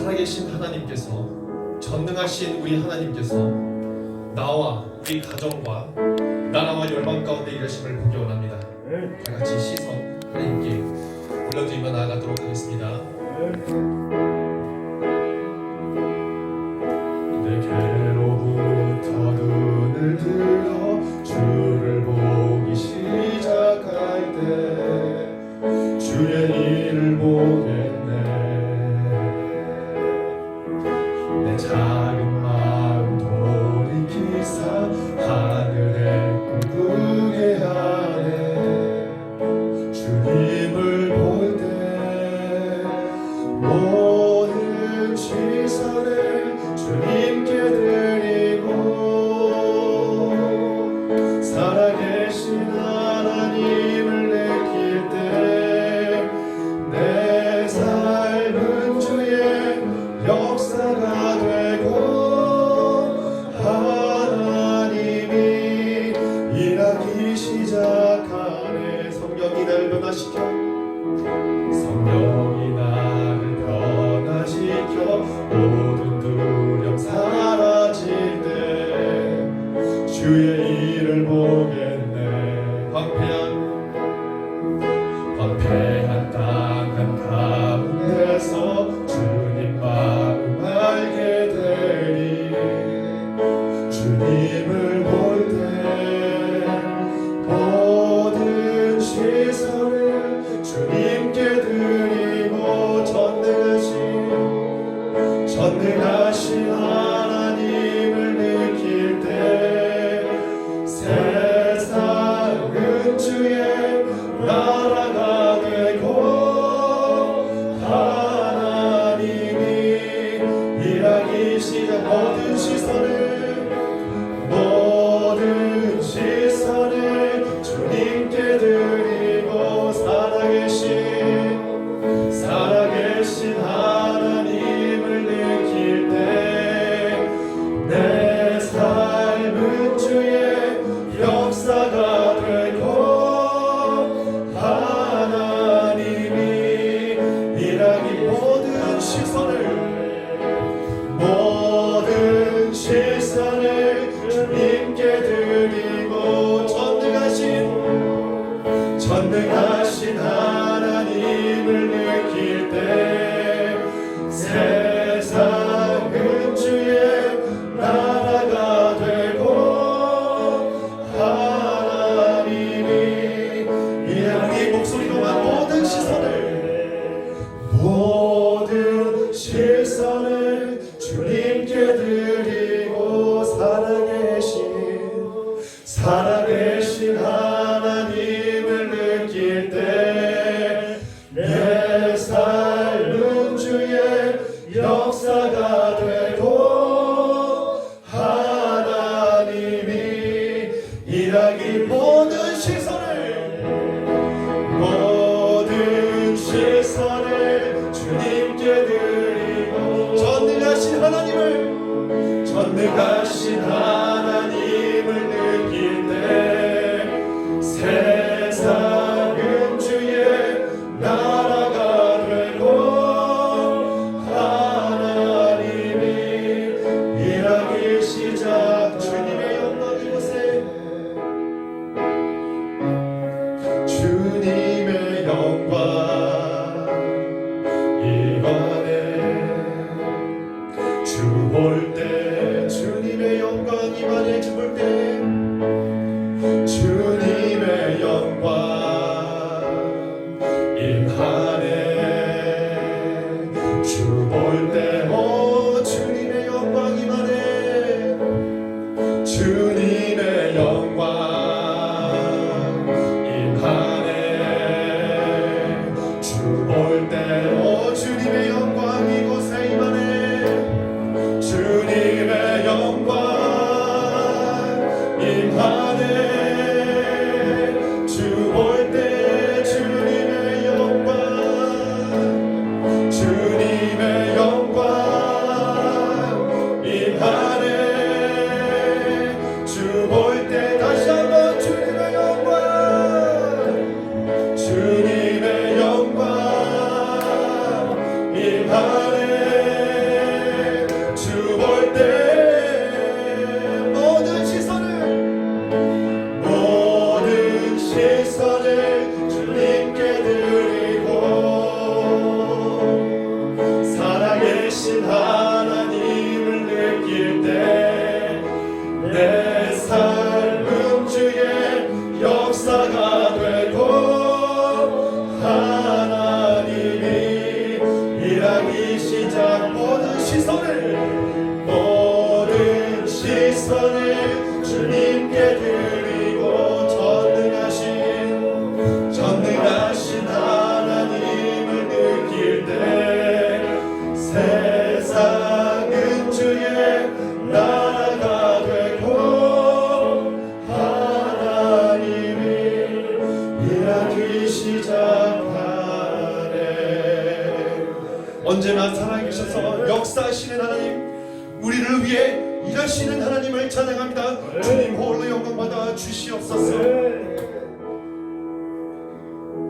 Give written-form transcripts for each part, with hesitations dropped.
살아계신 하나님께서, 전능하신 우리 하나님께서 나와 우리 가정과 나라와 열방 가운데 일하심을 보기 원합니다. 다 같이 시선 하나님께 올려드리며 나아가도록 하겠습니다. 내게로부터 눈을 들어 주를 보기 시작할 때 주의 일을 보겠네. 내 작은 마음 돌이키사 하늘에 꿈꾸게 하네. 주님을 볼 때 모든 시선을 주님께 드리고 살아계신 하나님을 느낄 때 내 삶은 주의 역사가 되고 하나님이 일하기 시작하네. 성령이 나를 변화시켜, 성령이 나를 변화시켜 모든 두려움 사라질 때 주의 일을 보겠네. 황폐한 땅 한가운데서 주님 마음 알게 되리. 주님을 볼 때 모든 시선을 주님께 드리고 전능하신 하나님을 느낄 때 세상은 주의 나라가 되고 하나님이 일하기 시작. 모든 시선을 주님께 드리고 살아계신 하나님을 느낄 때 내 삶은 주의 역사가 되고 하나님이 일하기 모든 시선을 주님께 드리고 전능하신 하나님을 느낄 때 세상은 주의 나라가 되고 하나님이 일하기 목소리로만 모든 시선을 주님께 드리고 살아계신 하나님을 느낄 때 내 삶은 주의 역사가 되고 하나님이 일하기 모든 시선을 주님께 드리고 전능하신 하나님을 느낄 때 세상은 주의 나라가 되고 하나님이 일하기 시작. 주님의 영광 이곳에, 주님의 영광 주 볼 때 주님의 영광 임하네. 주 볼 때 주님의 영광 임하네. 주 볼 때 주님의 영광 임하네. 주님의 영광 임하네. 주 볼 때 주님의 영광 이곳에 임하네. 주님 살아계신 하나님을 느낄 때 내 삶은 주의 역사가 되고 하나님이 일하기 시작 모든 시선을 주님께 드리고 전능하신 하나님을 느낄 때 세상은 주의 나라가 되고 하나님이 일하기 시작하네. 언제나 살아계셔서 역사하시는 하나님, 우리를 위해 일하시는 하나님을 찬양합니다. 주님 홀로 영광받아 주시옵소서.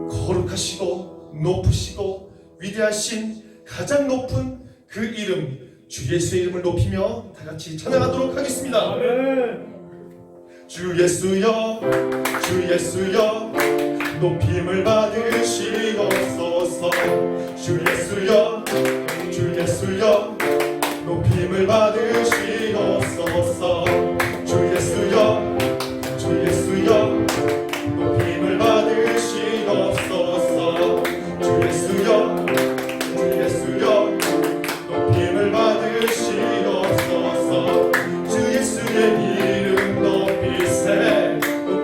거룩하시고 높으시고 위대하신 가장 높은 그 이름 주 예수의 이름을 높이며 다같이 찬양하도록 하겠습니다. 주 예수여 주 예수여 높임을 받으시옵소서. 주 예수여 주 예수여 높임을 받으시옵소서. 주 예수여 주 예수여 높임을 받으시옵소서. 주 예수여 주 예수여 높임을 받으시옵소서. 주 예수의 이름 높이세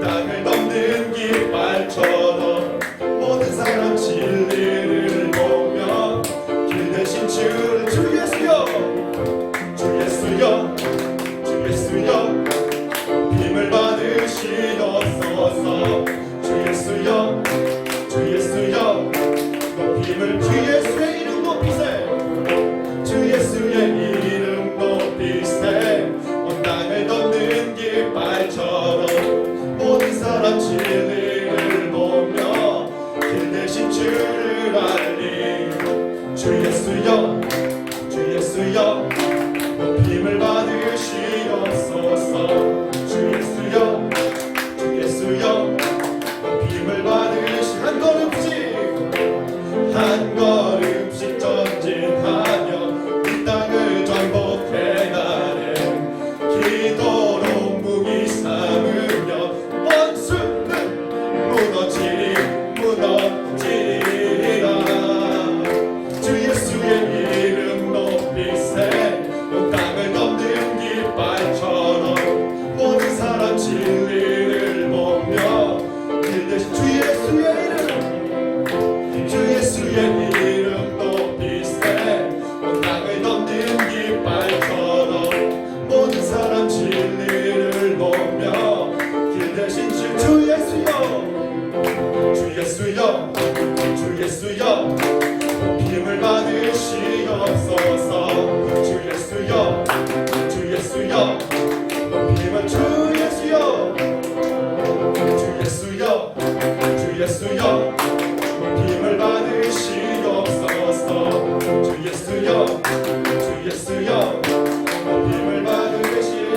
땅을 덮는 깃발처럼 모든 사람 진리를 보며 길 대신 주 예수여 주 예수여 주 예수여 높임을 받으시옵소서. 주 예수여 주 예수여 높임을 주 예수의 이름 높이세 주 예수의 이름 높이세 온 땅을 덮는 깃발처럼 모든 사람 진리를 보며 길 대신 주를 알리. 주 예수여 주 예수여 높임을 받으시옵소서. 주 예수여 주 예수여 높임을 받으시 한 걸음씩 전진하며 이 땅을 정복해 가네. 기도로 무기 삼으며 원수는 무너지리라. 주 예수의 이름 높이세 온 땅을 덮는 깃발처럼 모든 사람 진리를 보며 길 대신 주 예수의 이름 주 예수의 이름 높이세 온 땅을 덮는 깃발처럼 모든 사람 진리를 보며 길 대신 주 예수여 주 예수여 주 예수여 높임을 받으시옵소서. 주 예수여 주 예수여 높임을 주 예수여 주 예수여 주 예수여 높임을 받으시옵소서. 주 예수여 주 예수여 높임을 받으시옵소서.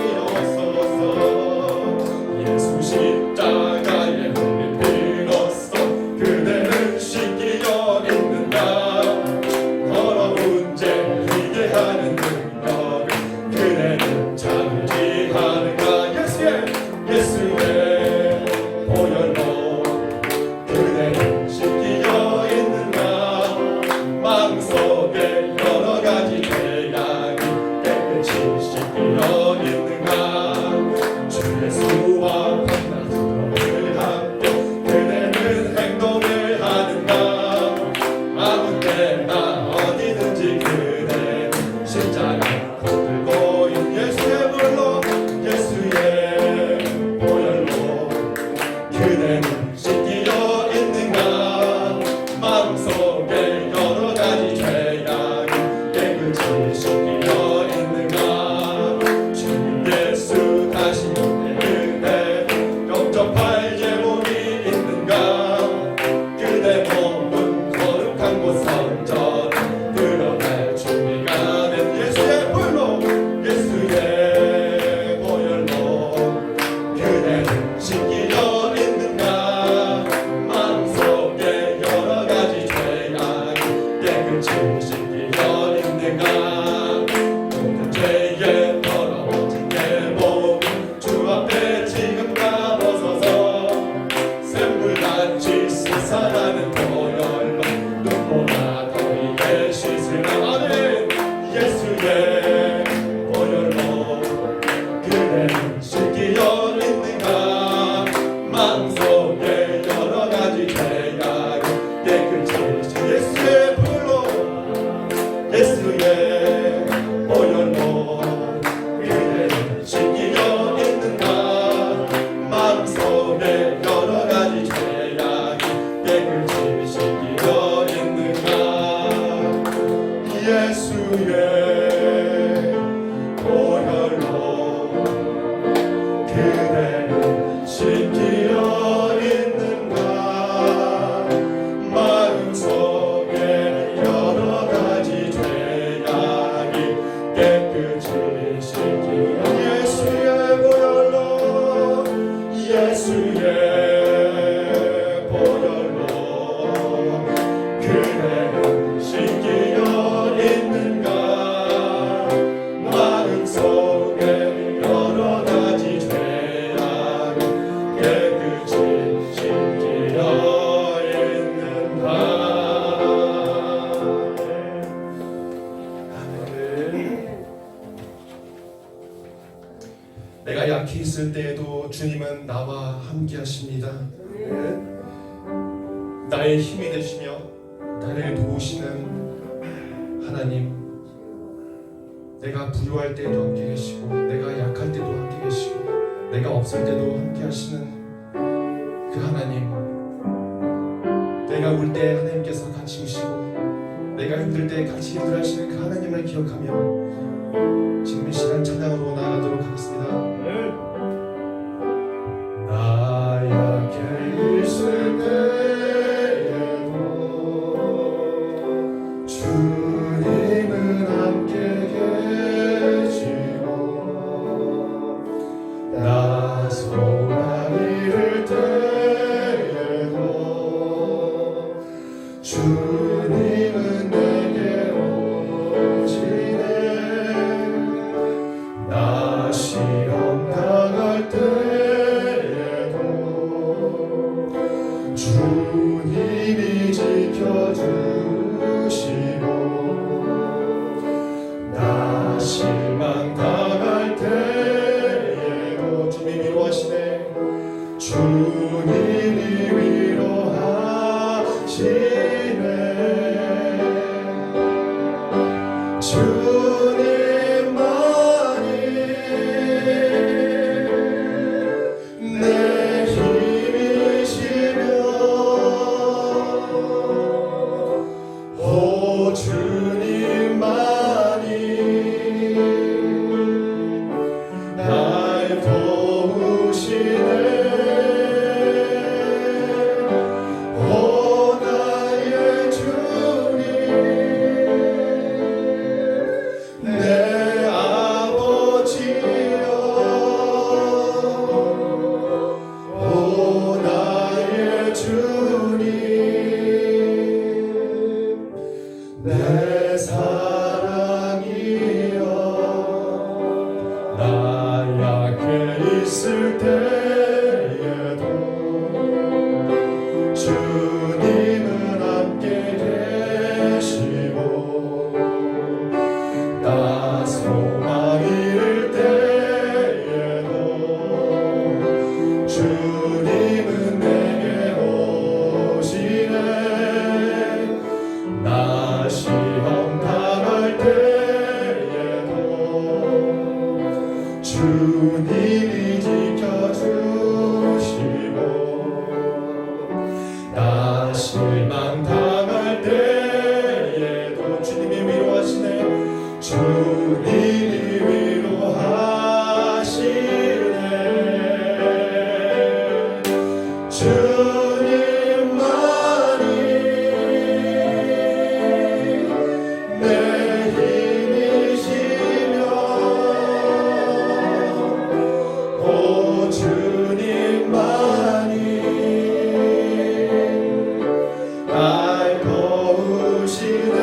예수 십자가의 은혜 빌었어 그대는 신기여 있는가. 더러운 죄 이게 하는 능력을 그대는 참지 하는가. 예수의 보혈로 그대는 신기여 있는가. 마음속에 여러 가지 죄악이 깨끗이 씻기여 있는가. 주 예수와 만나서를 함께 그대는 행동을 하는가. 아무 때나 어디든지 그대는 십자가 들고 있는 예수의 불로 예수의 보혈로 그대는 씻기여 있는가. 마음속에 여러 가지 죄악이 깨끗이 씻기여 있는가. 주님 예수 당신의 은혜 영접할 제목이 있는가. 그대 몸은 거룩한 곳 성전 드러낼 준비가 된 예수의 불로 예수의 보혈로 그대는 씻기여 있는가. 마음속에 여러 가지 죄악이 깨끗이 씻기여 있는가. 약해 있을 때에도 주님은 나와 함께 하십니다. 나의 힘이 되시며 나를 도우시는 하나님, 내가 부유할 때에도 함께 계시고 내가 약할 때도 함께 계시고 내가 없을 때도 함께 하시는 그 하나님, 내가 울 때 하나님께서 같이 우시고 내가 힘들 때 같이 힘들어하시는 그 하나님을 기억하며 지금 이 시간 찬양으로 나아가도록 하겠습니다. 나 약해 있을 때에도 주님은 함께 계시고 나 소망 잃을 때에도 주님은 내게 오시네. 나 시험 당할 때에도 주님이 지켜주시고 나 실망 당할 때에도 주님이 위로하시네. 주님이 위로하시네. 주님만이 내 힘이시며 오 주님만이 날 도우시네. 오 나의 주님 내 아버지여 오 나의 주님 내 사랑이여 나 약해 있을 때에도 주님은 함께 계시고 나 소망 잃을 때에도 주님은 내게 오시네. 나 시험 당할 때에도 주님이 지켜주시고 나 실망 당할 때에도 주님이 위로하시네. 주님이 위로하시네. 주님만이 내 힘이시며 오 주님만이 날 도우시네.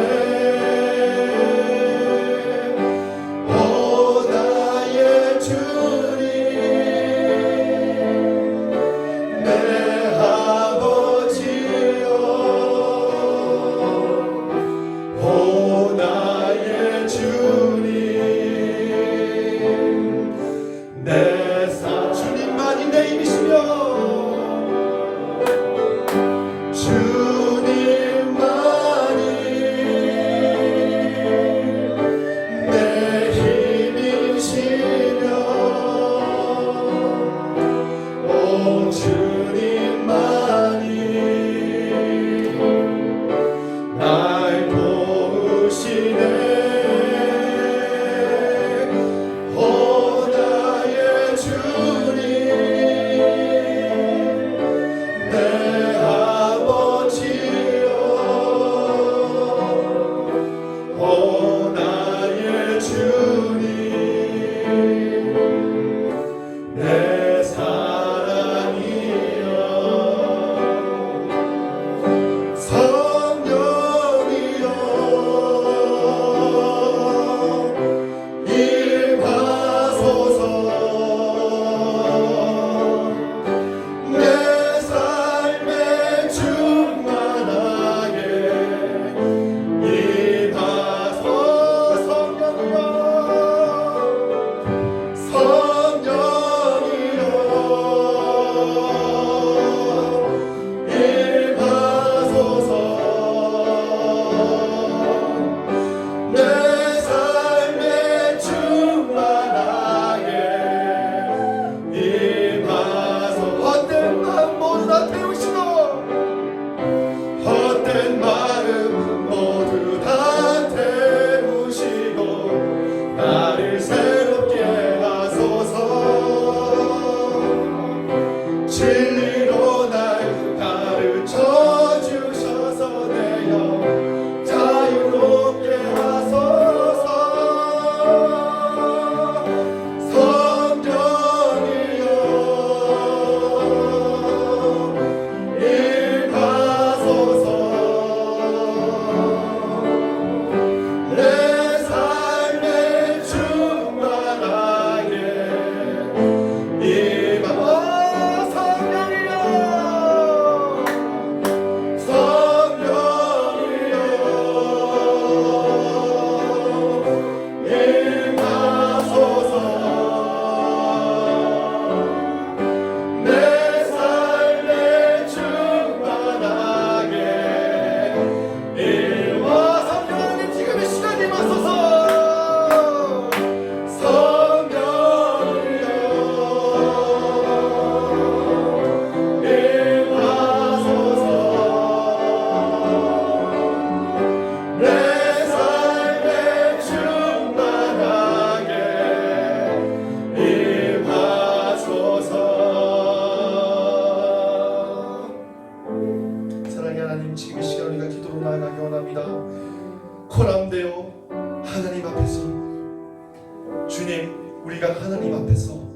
주님, 우리가 하나님 앞에서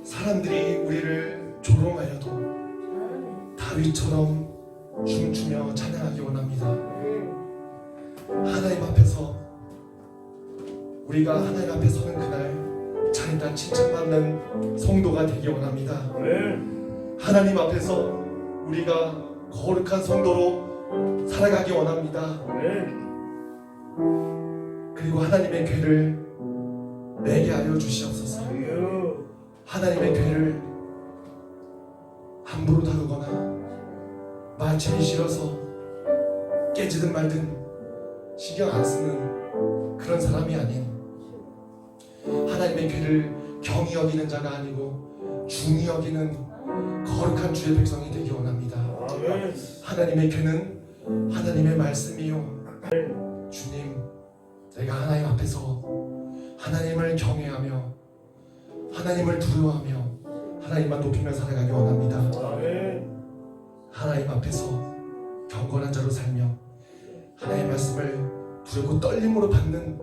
사람들이 우리를 조롱하여도 다윗처럼 춤추며 찬양하기 원합니다. 하나님 앞에서 우리가 하나님 앞에 서는 그날 자기가 칭찬받는 성도가 되기 원합니다. 하나님 앞에서 우리가 거룩한 성도로 살아가기 원합니다. 그리고 하나님의 괴를 내게 하여 주시옵소서. 하나님의 괴를 함부로 다루거나 만지기 싫어서 깨지든 말든 신경 안 쓰는 그런 사람이 아닌 하나님의 괴를 경히 여기는 자가 아니고 중히 여기는 거룩한 주의 백성이 되기 원합니다. 하나님의 괴는 하나님의 말씀이요, 주님, 내가 하나님 앞에서 하나님을 경외하며 하나님을 두려워하며 하나님만 높이며 살아가기 원합니다. 하나님 앞에서 경건한 자로 살며 하나님의 말씀을 두렵고 떨림으로 받는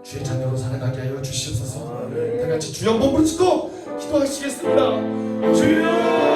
주의 자녀로 살아가게 하여 주시옵소서. 다 같이 주여 한번 부르짖고 기도하시겠습니다. 주여,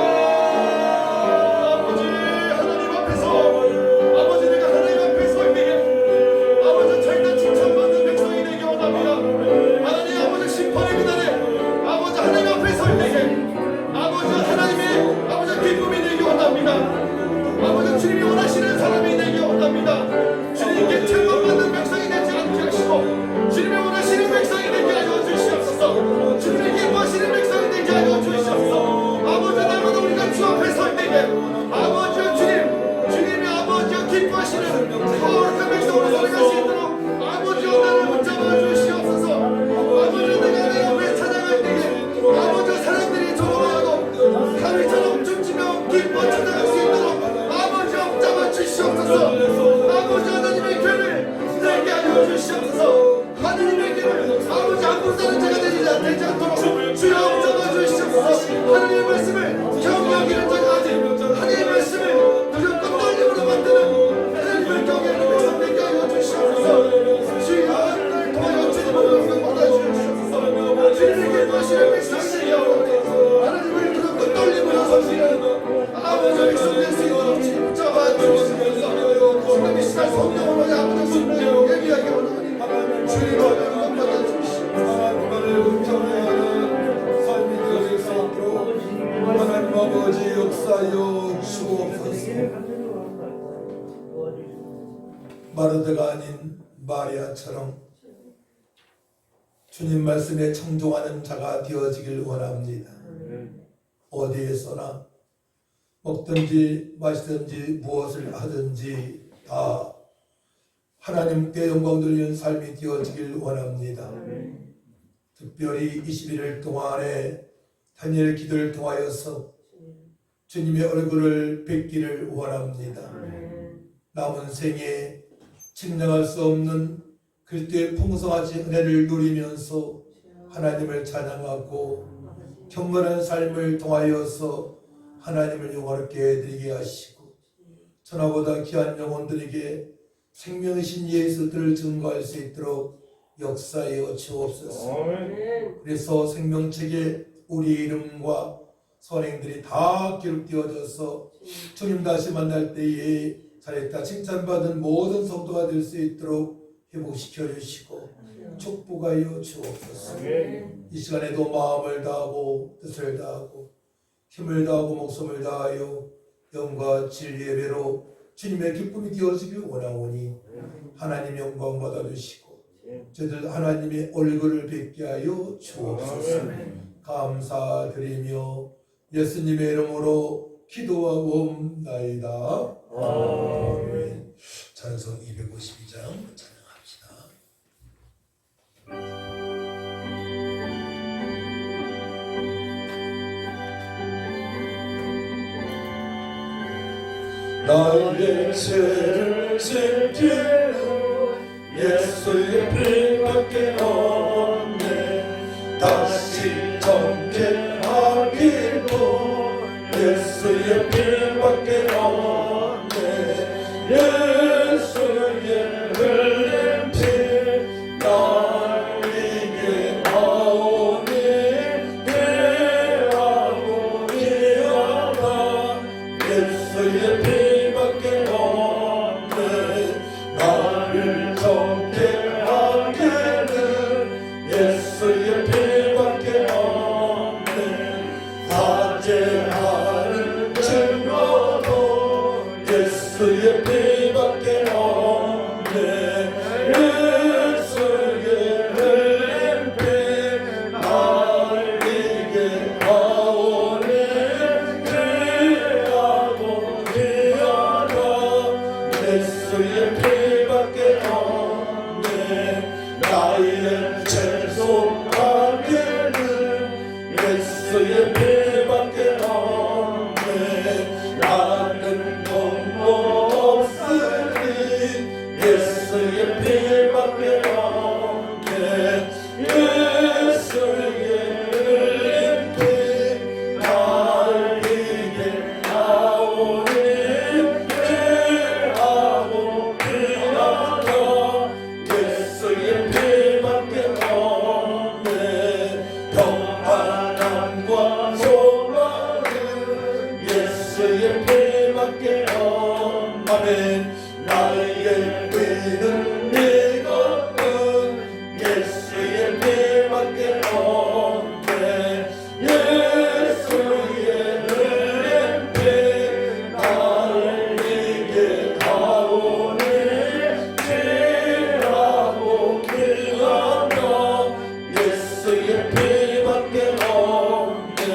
주님이 원하시는 사람이 되기 원합니다. 주님께 책망받는 백성이 되지 않게 하시고 주님이 원하시는 백성이 되게 하여 주시옵소서. 주님이 기뻐하시는 백성이 되게 하여 주시옵소서. 아버지, 날마다 우리가 주 앞에 설 때에 아버지와 주님이 아버지와 기뻐하시는 거룩한 백성으로 살아갈 수 있도록 아버지와 나를 붙잡아 주시옵소서. 아버지, 내가 내 앞에 찾아갈 때에 아버지와 사람들이 조롱하고 가위처럼 춤추며 기뻐 찾아갈 수 있도록 주시옵소서. 아버지, 하나님의 괴를 내게 하여 주시옵소서. 하나님의 괴를 아버지 안고 사는 자가 되지 않도록 주여 붙잡아 주시옵소서. 하나님의 말씀을 경히 여기는 자가 아닌 하나님의 말씀을 두렵고 떨림으로 만드는 하나님을 경외하는 백성 되게 하여 주시옵소서. 주여, 하나님을 통하여 주님으로 받아 주시옵소서. 주님을 기뻐하시는 백성이 되게 하나님을 두렵고 떨림으로 섬기는 아버지 백성 될 수 있도록 붙잡아 주시옵소서. 지금 이 시간 성령으로 아버지 주님을 얘기하기 원하니 주님을 받아 주시옵소서. 하나님을 경외하는 삶이 되게 수 있도록 하나님 아버지 역사하여 주옵소서. 마르다가 아닌 마리아처럼 주님 말씀에 청종하는 자가 되어지길 원합니다. 어디에서나 먹든지 마시든지 무엇을 하든지 다 하나님께 영광 돌리는 삶이 되어지길 원합니다. 특별히 21일 동안에 다니엘 기도를 통하여서 주님의 얼굴을 뵙기를 원합니다. 남은 생에 측량할 수 없는 그리스도의 풍성하신 은혜를 누리면서 하나님을 찬양하고 경건한 삶을 통하여서 하나님을 영화롭게 해드리게 하시고 천하보다 귀한 영혼들에게 생명이신 예수들을 증거할 수 있도록 역사하여 주옵소서. 그래서 생명책에 우리 이름과 선행들이 다 기록되어져서 주님 다시 만날 때에 잘했다 칭찬받은 모든 성도가 될 수 있도록 회복시켜 주시고 축복하여 주옵소서. 이 시간에도 마음을 다하고 뜻을 다하고 힘을 다하고 목숨을 다하여 영과 진리 예배로 주님의 기쁨이 되어지길 원하오니 하나님 영광 받아주시고 저희들 하나님의 얼굴을 뵙게 하여 주옵소서. 감사드리며 예수님의 이름으로 기도하옵나이다. 아멘. 찬송 252장 찬양합시다. 나의 죄를 지키는 예수의 피밖에 없네. 다시 정죄하기도 예수의 피밖에 없네. 예수의 흘린 피 날 이기게 나의 최소한계는 예수의 피밖에 없네. 나는 너무 없으니 예수의 피밖에 없네. 예수의 피 날리게 나오니 피하고 피하다 예수의 피밖에 없네. 평안함과 소망은 예수의 피밖에 없네. 나의 피는 이것은 예수의 피밖에 없네. 예수의 흘린 피 날리게 하오니 피하고 피하다 예수의 피밖에 없네.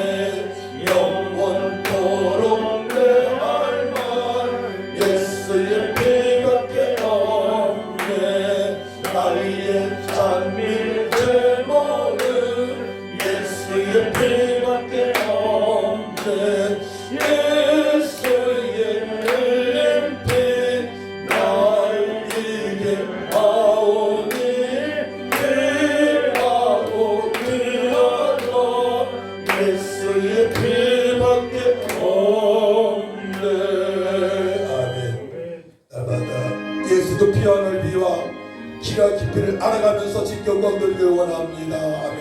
영원토록 내 할 말 예수의 피밖에 없네. 나의 찬미 제목은 예수의 피밖에 없네. 예수의 흘린 피 날리게 하오니 피하고 피하다 예수의 피밖에 없네. 아멘. 날마다 예수도 피와 넓이와 키와 깊이를 알아가면서 진경과 돌기를 원합니다. 아멘.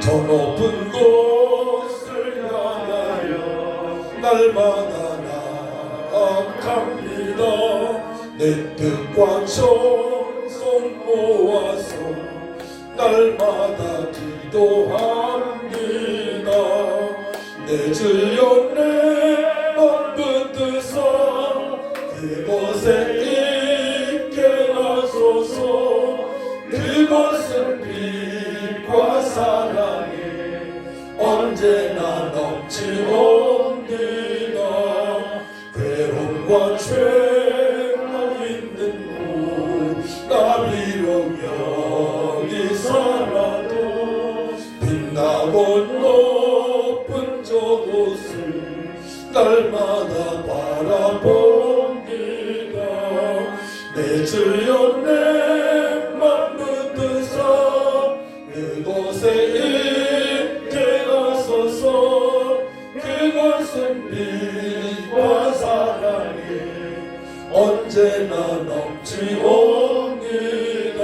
저 높은 곳을 향하여 날마다 나아갑니다. 내 뜻과 정성 모아서 날마다 기도합니다. 내 주여 내 맘 붙드사 그곳에 있게 하소서. 그것은 빛과 사랑이 언제나 넘치옵니다. 괴로움과 죄가 있는 곳 나 비록 여기 살아도 빛나고 높은 저곳을 날마다 바라봅니다. 내 주여 내 맘 붙드사 그곳에 있게 하소서. 그것은 빛과 사랑이 언제나 넘치옵니다.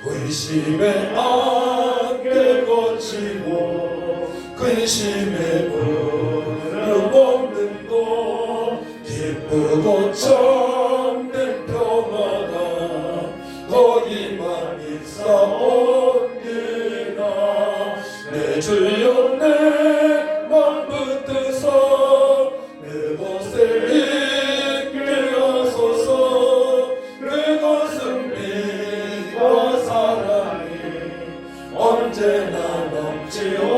의심의 안개 거치고 근심의 구름 없는 곳 기쁘고 참된 평화가 거기만 있사옵니다. 내 주여 내 맘 붙드사 그곳에 있게 하소서. 그것은 빛과 사랑이 언제나 넘치옵니다.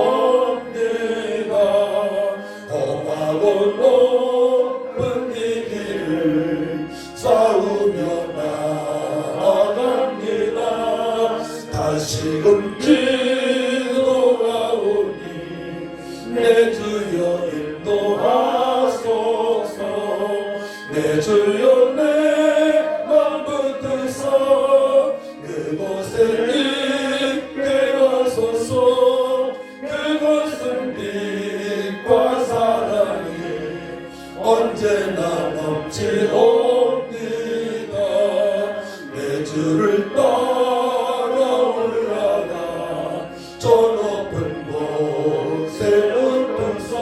험하고 높은 이 길을 싸우며 나아갑니다. 다시금 기도하오니 내 주여 인도하소서. 내 주여 내 맘 붙드사 그곳에 있게 하소서. 그것은 빛과 사랑이 언제나 넘치옵니다. 내 주를 따라 올라가 저 높은 곳에 은총소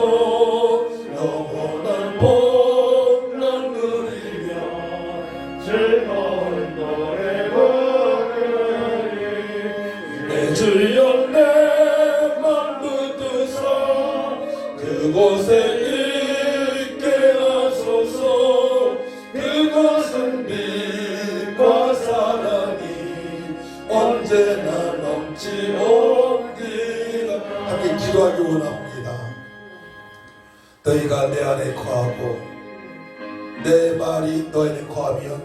영원한 복락 누리며 즐거운 노래 부르리. 내 주여 내 맘 붙드사 그곳에 있게 하소서. 그것은 빛과 사랑이 언제나 넘치옵니다. 함께 기도하기 원합니다. 너희가 내 안에 거하고 내 말이 너희 안에 거하면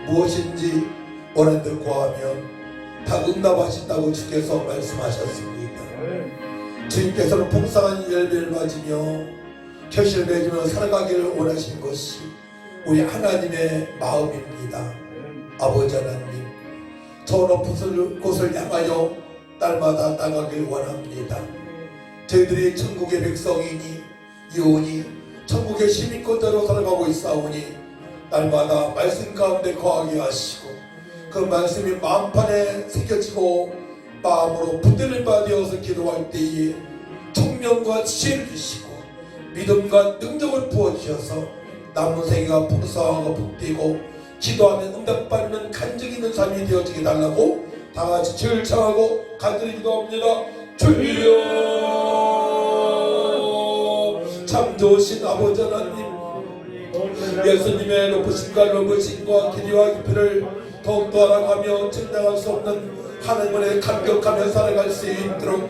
무엇인지 원하는 들 구하면 다 응답하신다고 주께서 말씀하셨습니다. 주님께서는 풍성한 열매를 맞으며 결실을 맺으며 살아가기를 원하시는 것이 우리 하나님의 마음입니다. 아버지 하나님, 저 높은 곳을 향하여 날마다 나가길 원합니다. 저희들이 천국의 백성이니 이오니 천국의 시민권자로 살아가고 있사오니 날마다 말씀 가운데 거하게 하시고 그 말씀이 마음판에 새겨지고 마음으로 붙들림 받아서 기도할 때에 총명과 지혜를 주시고 믿음과 능력을 부어주셔서 남은 생애가 풍성하고 복되고 기도하면 응답받는 간증 있는 삶이 되어지게 달라고 다같이 주를 청하고 간절히 기도합니다. 주여, 참 좋으신 아버지 하나님, 예수님의 높으심과 넓으심과 길이와 깊이를 더욱더 알아가며 증명할 수 없는 하나님을 감격하며 살아갈 수 있도록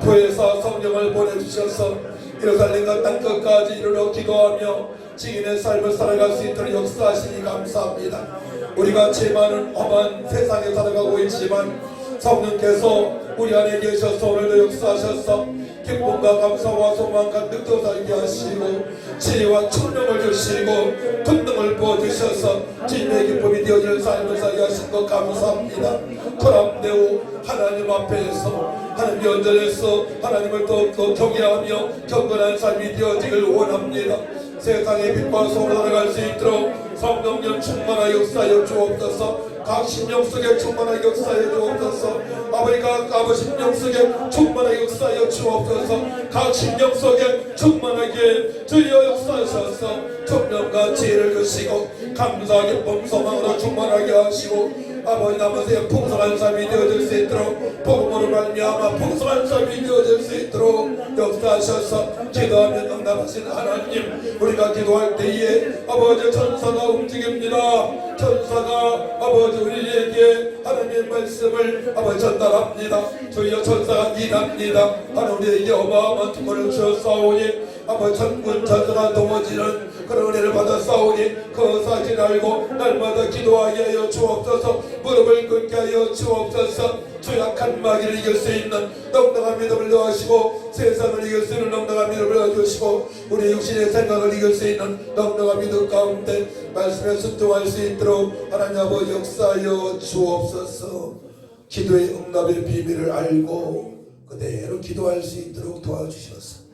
부에서 성령을 보내주셔서 예루살렘과 땅끝까지 이르러 기도하며 증인의 삶을 살아갈 수 있도록 역사하시니 감사합니다. 우리가 죄 많은 험한 세상에 살아가고 있지만 성령께서 우리 안에 계셔서 오늘도 역사하셔서 기쁨과 감사와 소망 가득 살게 하시고 지혜와 총명을 주시고 권능을 부어주셔서 주님의 기쁨이 되어지는 삶을 살게 하신 것 감사합니다. 토람내오 하나님 앞에서 하나님 연전해서 하나님을 더욱더 경외하며 경건한 삶이 되어지길 원합니다. 세상의 빛과 소로 살아갈 수 있도록 성령님 충만하여 역사하여 주옵소서. 각 심령 속에 충만하게 역사하여 주옵소서. 아버지가 각 심령 속에 충만하게 역사하여 주옵소서. 각 심령 속에 충만하게 주여 역사하셔서 청명과 지혜를 주시고 감사하게 pom소망으로 충만하게 하시고 아버지 남은 생에 풍성한 삶이 되어질 수 있도록 복음으로 말미암아 풍성한 삶이 되어질 수 있도록 역사하셔서 기도하면 응답하신 하나님, 우리가 기도할 때에 아버지 천사가 움직입니다. 천사가 아버지 우리에게 하나님의 말씀을 아버지 전달합니다. 주여 천사가 일합니다. 하나님 우리에게 어마어마한 특권을 주었사오니 아버지 천군 천사가 넘어지는 그런 은혜를 받아 싸우니 그 사실 알고 날마다 기도하게 하여 주옵소서. 무릎을 꿇게 하여 주옵소서. 주약한 마귀를 이길 수 있는 넉넉한 믿음을 더하시고 세상을 이길 수 있는 넉넉한 믿음을 더해주시고 우리 육신의 생각을 이길 수 있는 넉넉한 믿음 가운데 말씀에 순종할 수 있도록 하나님 아버지 역사하여 주옵소서. 기도의 응답의 비밀을 알고 그대로 기도할 수 있도록 도와주셔서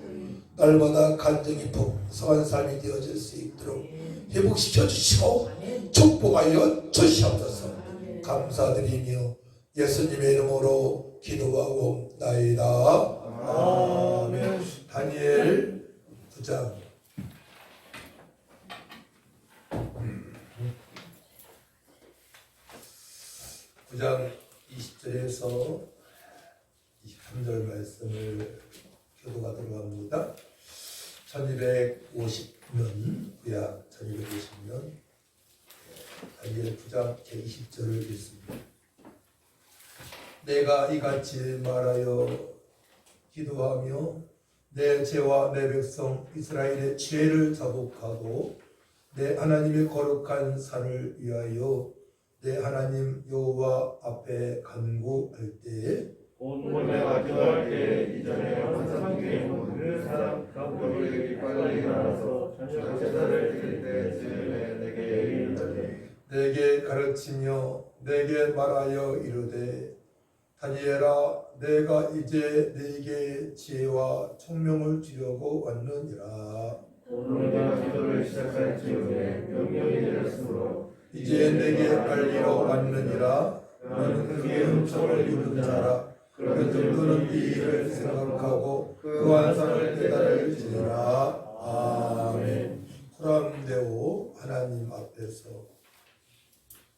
날마다 간증이 풍성한 삶이 되어질 수 있도록 회복시켜 주시고 축복하여 주시옵소서. 감사드리며 예수님의 이름으로 기도하옵나이다. 아멘. 다니엘 9장 20절에서 23절 말씀을 교도가 들어갑니다. 1250년 구약 1250년 다니엘 9장 제20절을 읽습니다. 내가 이같이 말하여 기도하며 내 죄와 내 백성 이스라엘의 죄를 자복하고 내 하나님의 거룩한 산을 위하여 내 하나님 여호와 앞에 간구할 때에 온 내가 기도할 때 이전에 항상 중에 그 사람 너희에게 빨리 일어나서 저녁 제사를 드릴 때 즈음에 내게 이르되 내게 가르치며 내게 말하여 이르되 다니엘아 내가 이제 네게 지혜와 총명을 주려고 왔느니라. 오늘 내가 기도를 시작할 즈음에 명령이 내렸으므로 이제 내게 알리러 왔느니라. 너는 그의 음성을 이룬 자라. 그런즉 너는 이 일을 생각하고 그 완성을 깨달을지니라. 아멘. 호람데오 하나님 앞에서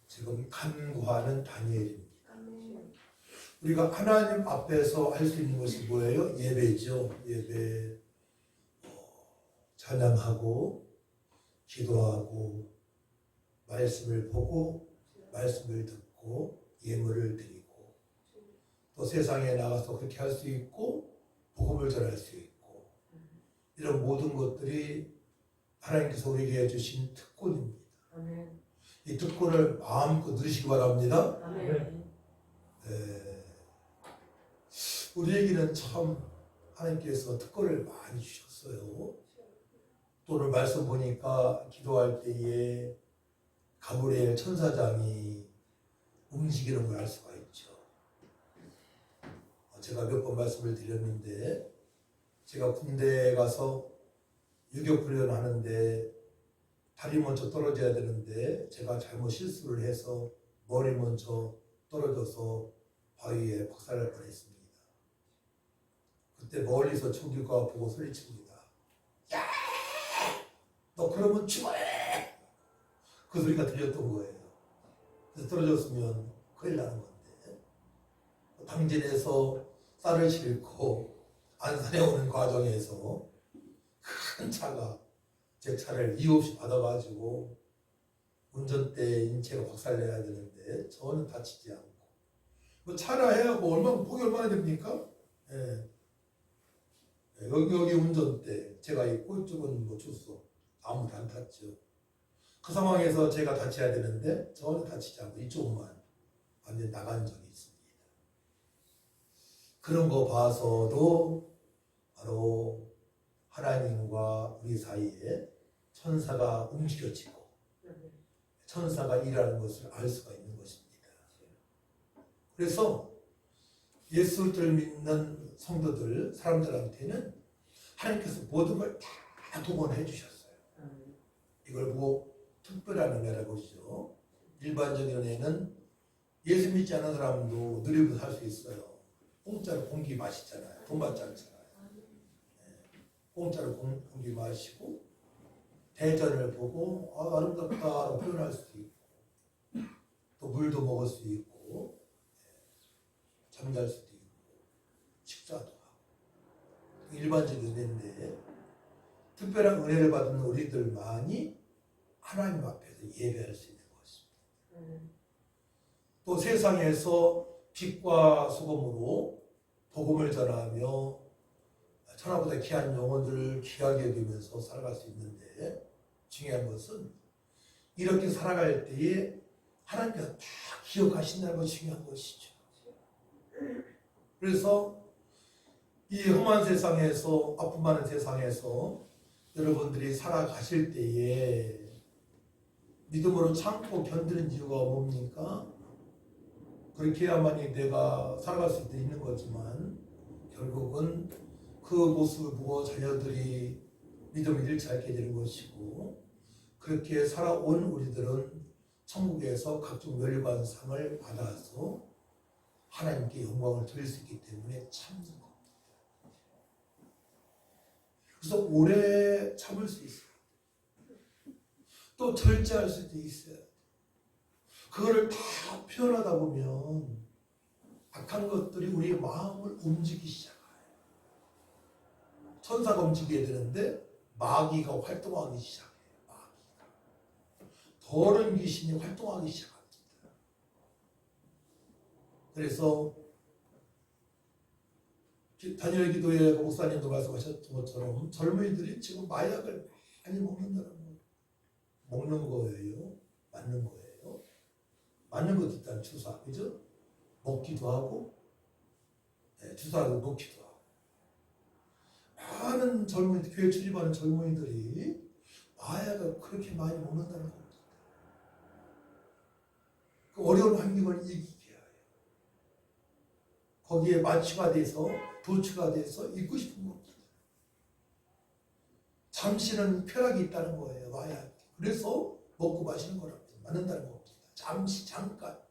지금 간구하는 다니엘입니다. 우리가 하나님 앞에서 할 수 있는 것이 뭐예요? 예배죠. 예배. 찬양하고 기도하고 말씀을 보고 말씀을 듣고 예물을 드리고 또 세상에 나가서 그렇게 할 수 있고 복음을 전할 수 있고 이런 모든 것들이 하나님께서 우리에게 주신 특권입니다. 이 특권을 마음껏 누리시기 바랍니다. 아멘. 우리에게는 참 하나님께서 특권을 많이 주셨어요. 또 오늘 말씀 보니까 기도할 때에 가브리엘 천사장이 움직이는 걸 알 수가 있죠. 제가 몇 번 말씀을 드렸는데, 제가 군대에 가서 유격훈련 하는데 다리 먼저 떨어져야 되는데 제가 잘못 실수를 해서 머리 먼저 떨어져서 바위에 박살날 뻔했습니다. 그때 멀리서 총기가 보고 소리칩니다. 야! 너 그러면 죽어야! 그 소리가 들렸던 거예요. 그래서 떨어졌으면 큰일 나는 건데, 당진에서 쌀을 싣고 안산에 오는 과정에서 큰 차가 제 차를 이유 없이 받아가지고 운전대 인체가 박살내야 되는데 저는 다치지 않고, 뭐 차라 해야 뭐 얼마나 폭이 얼마나 됩니까? 예. 여기 운전대 제가 있고 이쪽은 뭐 주소 아무도 안 탔죠. 그 상황에서 제가 다쳐야 되는데 저는 다치지 않고 이쪽만 완전히 나간 적이 있습니다. 그런 거 봐서도 바로 하나님과 우리 사이에 천사가 움직여지고 천사가 일하는 것을 알 수가 있는 것입니다. 그래서 예수를 믿는 성도들, 사람들한테는 하나님께서 모든 걸 다 동원해 주셨어요. 이걸 뭐 특별한 은혜라고 그러죠. 일반적인 은혜는 예수 믿지 않는 사람도 누리고 살 수 있어요. 공짜로 공기 마시잖아요. 돈 받지 않잖아요. 공짜로 공기 마시고 대전을 보고 아름답다라고 표현할 수도 있고, 또 물도 먹을 수 있고, 잠잘 수도 있고, 식사도 하고, 일반적인 은혜인데 특별한 은혜를 받은 우리들만이 하나님 앞에서 예배할 수 있는 것입니다. 또 세상에서 빛과 소금으로 복음을 전하며 천하보다 귀한 영혼들을 귀하게 여기면서 살아갈 수 있는데, 중요한 것은 이렇게 살아갈 때에 하나님께서 다 기억하신다는 것이 중요한 것이죠. 그래서 이 험한 세상에서, 아픔 많은 세상에서 여러분들이 살아가실 때에 믿음으로 참고 견디는 이유가 뭡니까? 그렇게 해야만이 내가 살아갈 수 있는 거지만 결국은 그 모습을 보고 자녀들이 믿음을 잃지 않게 되는 것이고, 그렇게 살아온 우리들은 천국에서 각종 멸관상을 받아서 하나님께 영광을 드릴 수 있기 때문에 참는 겁니다. 그래서 오래 참을 수 있어요. 또 절제할 수도 있어요. 그거를 다 표현하다 보면 악한 것들이 우리의 마음을 움직이기 시작해요. 천사가 움직여야 되는데 마귀가 활동하기 시작해요. 마귀가. 더러운 귀신이 활동하기 시작합니다. 그래서 다니엘 기도회 목사님도 말씀하셨던 것처럼 젊은이들이 지금 마약을 많이 먹는다는 거예요. 먹는 거예요? 맞는 거예요? 맞는 것도 일단 주사, 그죠? 먹기도 하고, 주사도 먹기도 하고. 많은 젊은이들, 교회 출입하는 젊은이들이 마약을 그렇게 많이 먹는다는 겁니다. 그 어려운 환경을 이기게 해요. 거기에 마취가 돼서, 도취가 돼서 잊고 싶은 겁니다. 잠시는 쾌락이 있다는 거예요, 마약. 그래서 먹고 마시는 거랍니다. 맞는다는 겁니다. 잠시, 잠깐.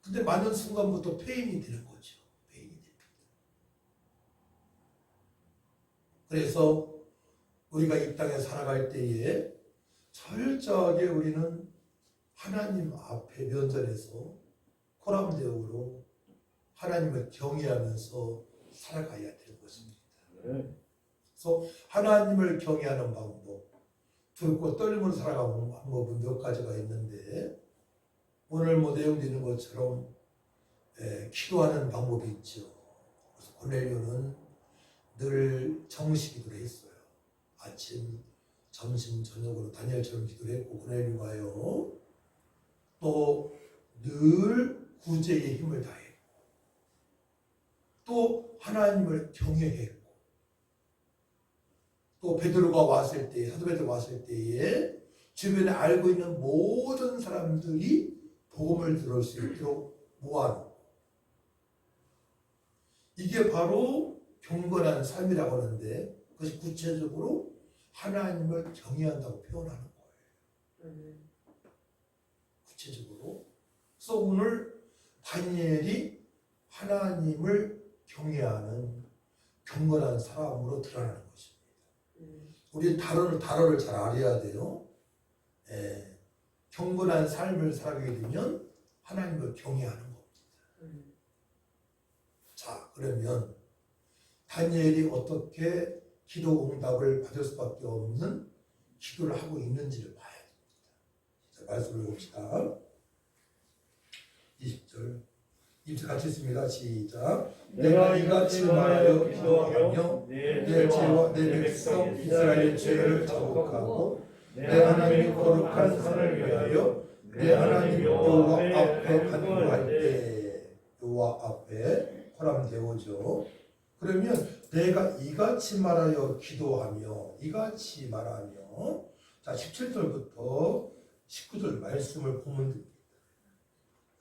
근데 맞는 순간부터 폐인이 되는 거죠. 폐인이 됩니다. 그래서 우리가 이 땅에 살아갈 때에 철저하게 우리는 하나님 앞에 면전에서 코람대우로 하나님을 경외하면서 살아가야 될 것입니다. 그래서 하나님을 경외하는 방법, 두렵고 떨림으로 살아가는 방법은 몇 가지가 있는데, 오늘 뭐 내용도 있는 것처럼 기도하는 방법이 있죠. 그래서 고넬료는 늘 정시 기도를 했어요. 아침, 점심, 저녁으로 다니엘처럼 기도를 했고, 고넬료가요 또 늘 구제의 힘을 다했고 또 하나님을 경외했고 또 베드로가 왔을 때 사도 베드로가 왔을 때에 주변에 알고 있는 모든 사람들이 복음을 들을 수 있도록 모아놓고 이게 바로 경건한 삶이라고 하는데 그것이 구체적으로 하나님을 경외한다고 표현하는 거예요. 구체적으로. 그래서 오늘 다니엘이 하나님을 경외하는 경건한 사람으로 드러나는 것입니다. 우리 단어를 잘 알아야 돼요. 경건한 삶을 살게 되면 하나님을 경외하는 겁니다. 자, 그러면 다니엘이 어떻게 기도 응답을 받을 수밖에 없는 기도를 하고 있는지를 봐야 됩니다. 자, 말씀을 봅시다. 20절. 입술 같이 있습니다. 시작. 내가 이같이 말하여 기도하며 내 죄와 내 백성 이스라엘의 죄를 자복하고 내 하나님 거룩한 산을 위하여 내 하나님 여호와 앞에 간구할 때 여호와 앞에 호람되오죠. 그러면 내가 이같이 말하여 기도하며 이같이 말하며 자 17절부터 19절 말씀을 보면 됩니다.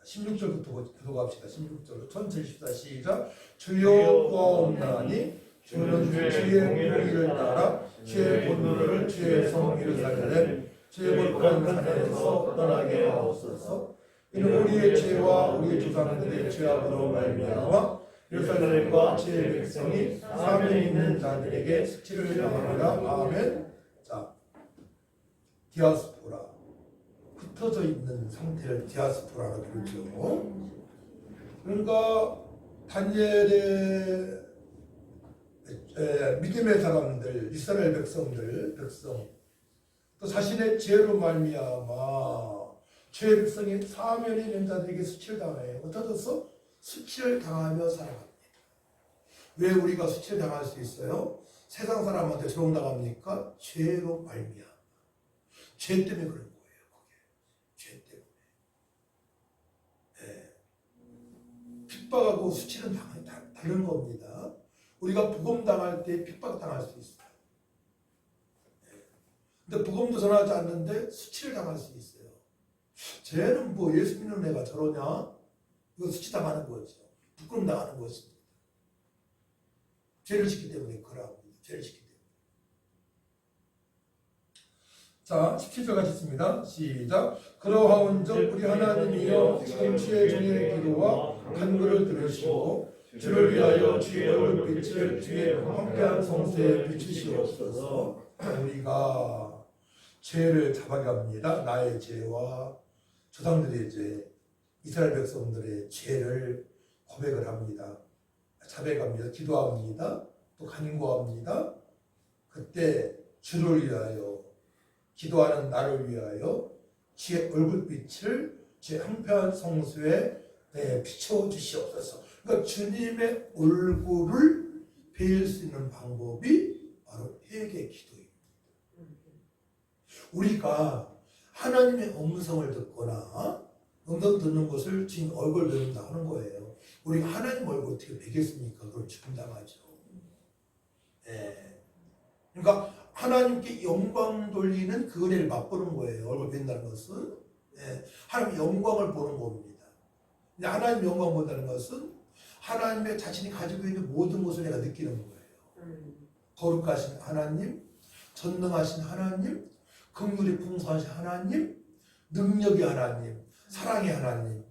16절부터 계속 갑시다. 16절 천천히 십시다. 시작. 주여 구하옵나니 주는 주의 공의를 따라 주의 분노를 주의 성의를 살려내 주의 거룩한 산에서 떠나게 하옵소서. 이는 우리의 죄와 우리의 조상들의 죄악으로 말미암아 예루살렘과 주의 백성이 사면에 있는 자들에게 수치를 당합니다. 아멘. 자, 디아스포라 흩어져 있는 상태를 디아스포라라고 부르죠. 그러니까 다니엘의 믿음의 사람들, 이스라엘 백성 또 자신의 죄로 말미암아 죄의 백성이 사면에 있는 자들에게 수치를 당해요. 어떠셔서 수치를 당하며 살아갑니다. 왜 우리가 수치를 당할 수 있어요? 세상 사람한테 조롱당합니까? 죄로 말미암아. 죄 때문에 그런 거예요. 죄 때문에. 핍박하고 수치는 다른 겁니다. 우리가 복음 당할 때 핍박 당할 수 있어요. 근데 복음도 전하지 않는데 수치를 당할 수 있어요. 쟤는 뭐 예수 믿는 애가 저러냐? 이거 수치 당하는 거죠. 부끄럼 당하는 것입니다. 죄를 짓기 때문에 그러합니다. 죄를 짓기 때문에. 자, 17절 같이 있습니다. 시작. 그러하온즉 우리 하나님이여 지금 주의 종의 기도와 간구를 들으시고 주를 위하여 주의 얼굴빛을 주의 황폐한 성소에 비추시옵소서. 우리가 죄를 자박합니다. 나의 죄와 조상들의 죄, 이스라엘 백성들의 죄를 고백을 합니다. 자백합니다. 기도합니다. 또 간구합니다. 그때 주를 위하여 기도하는 나를 위하여 주의 얼굴빛을 주의 황폐한 성소에 비춰주시옵소서. 그러니까 주님의 얼굴을 뵐 수 있는 방법이 바로 회개 기도입니다. 우리가 하나님의 음성을 듣거나 음성 듣는 것을 주님 얼굴 뵙는다 하는 거예요. 우리가 하나님 얼굴 어떻게 뵙겠습니까? 그걸 죽음당하죠. 그러니까 하나님께 영광 돌리는 그 은혜를 맛보는 거예요. 얼굴 뵌다는 것은 하나님의 영광을 보는 겁니다. 근데 하나님의 영광 본다는 것은 하나님의 자신이 가지고 있는 모든 것을 내가 느끼는 거예요. 거룩하신 하나님, 전능하신 하나님, 긍휼이 풍성하신 하나님, 능력의 하나님, 사랑의 하나님.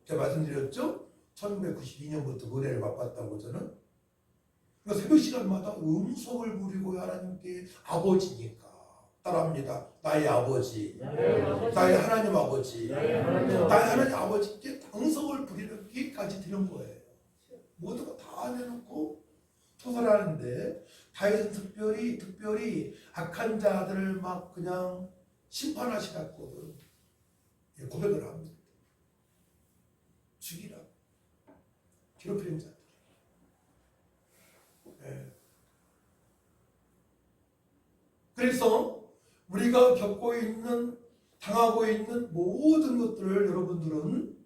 제가 말씀드렸죠? 1992년부터 은혜를 맛봤다고 저는. 그러니까 새벽 시간마다 음성을 부리고 하나님께 아버지니까 따라합니다. 나의 아버지, 나의 하나님 아버지, 나의 하나님 아버지께 방석을 부리기까지 되는 거예요. 모든 거 다 내놓고 토설하는데 다윗은 특별히 악한 자들을 막 그냥 심판하시라고 고백을 합니다. 죽이라. 괴롭히는 자들. 그래서 우리가 겪고 있는 당하고 있는 모든 것들을 여러분들은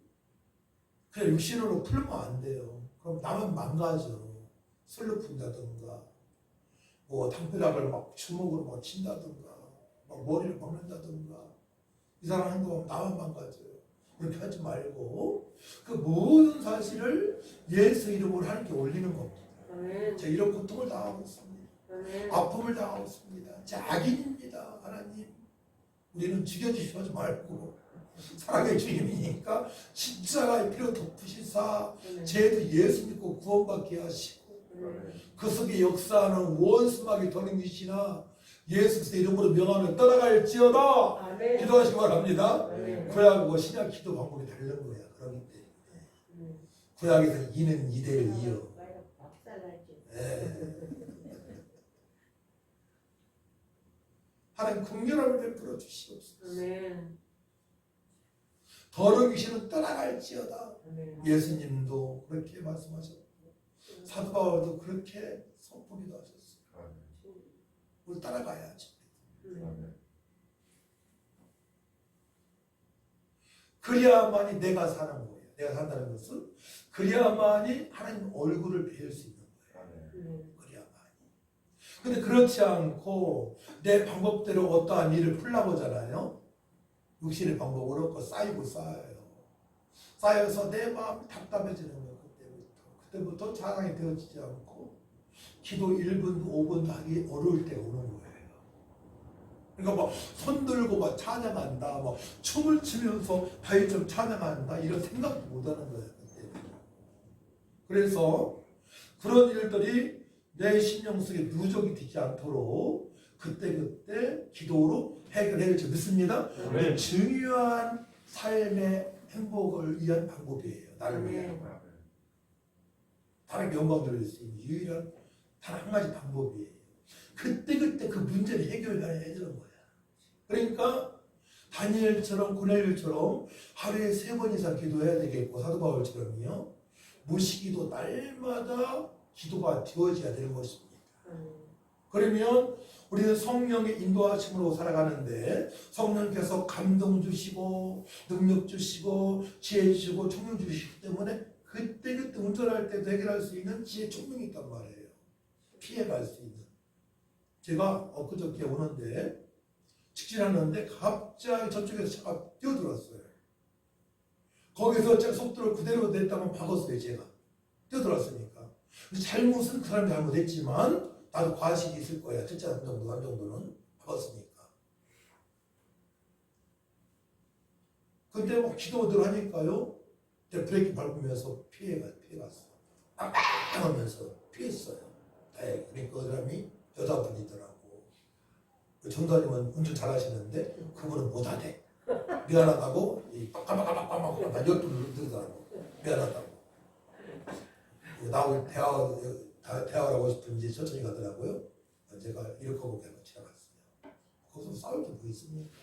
그냥 육신으로 풀면 안 돼요. 그럼 나만 망가져. 술로 푼다든가, 뭐 담벼락을 막 주먹으로 막 친다든가, 막 머리를 박는다든가, 이 사람 행동하면 나만 망가져요. 그렇게 하지 말고 그 모든 사실을 예수 이름으로 하나님께 올리는 겁니다. 제가 이런 고통을 당하고 있습니다. 아픔을 당하고 있습니다. 제 악인입니다. 하나님, 우리는 죽여주시지 말고 사랑의 주님이니까 십자가의 피로 덮으시사 죄도 예수 믿고 구원받게 하시고 그 속에 역사하는 원수마귀 더능이시나 예수 그리스도 이름으로 명하면 떠나갈지어다 기도하시기 바랍니다. 구약과 신약 기도 방법이 다른 거야. 그렇기 때문에 구약에서 이는 이대를 이어 하나님 긍휼함을 베풀어 주시옵소서. 더러운 귀신은 떠나갈지어다. 예수님도 그렇게 말씀하셨고 사도 바울도 그렇게 선포기도 하셨어요. 우리 따라가야지. 그래야만이 내가 사는 거예요. 내가 산다는 것은 그래야만이 하나님 얼굴을 뵐 수 있는 거예요. 그래야만이. 근데 그렇지 않고 내 방법대로 어떠한 일을 풀려고 하잖아요. 육신의 방법으로 그 쌓이고 쌓여요. 쌓여서 내 마음이 답답해지는 거예요. 그때부터 자랑이 되어지지 않고 기도 1분, 5분 하기 어려울 때 오는 거예요. 그러니까 막 손들고 막 찬양한다, 막 춤을 추면서 바위처럼 찬양한다 이런 생각도 못하는 거예요. 그때. 그래서 그런 일들이 내 심령 속에 누적이 되지 않도록 그때그때 기도로 해결해야 될 믿습니다. 중요한 삶의 행복을 위한 방법이에요. 나를 위한. 하나님께 영광 돌릴 수 있는 유일한 단 한 가지 방법이에요. 그때그때 그 문제를 해결해야 되는 거야. 그러니까 다니엘처럼 고넬료처럼 하루에 3번 이상 기도해야 되겠고 사도 바울처럼요. 무시기도 날마다 기도가 되어져야 되는 것입니다. 그러면 우리는 성령의 인도하심으로 살아가는데 성령께서 감동 주시고 능력 주시고 지혜 주시고 총명 주시기 때문에 그때그때 운전할 때도 해결할 수 있는 지혜 총명이 있단 말이에요. 피해갈 수 있는. 제가 엊그저께 오는데 직진하는데 갑자기 저쪽에서 차가 뛰어들었어요. 거기서 제가 속도를 그대로 냈다면 박았어요. 제가 뛰어들었으니까. 잘못은 그 사람이 잘못했지만 나도 과실이 있을 거야. 첫째 한 정도는 박았으니까. 근데 막 기도들 하니까요. 브레이크 밟으면서 피해갔어. 빵빵 하면서 피했어요. 그러니까 그 사람이 여자분이더라고. 전도사님은 운전 잘하시는데 그분은 못하대. 미안하다고 빡빡빡빡빡 열두 누르더라고. 미안하다고. 나하고 대화를 하고 싶은지 천천히 가더라고요. 제가 이렇게 하고 그냥 지나갔어요. 거기서 싸울 게 뭐 있습니까?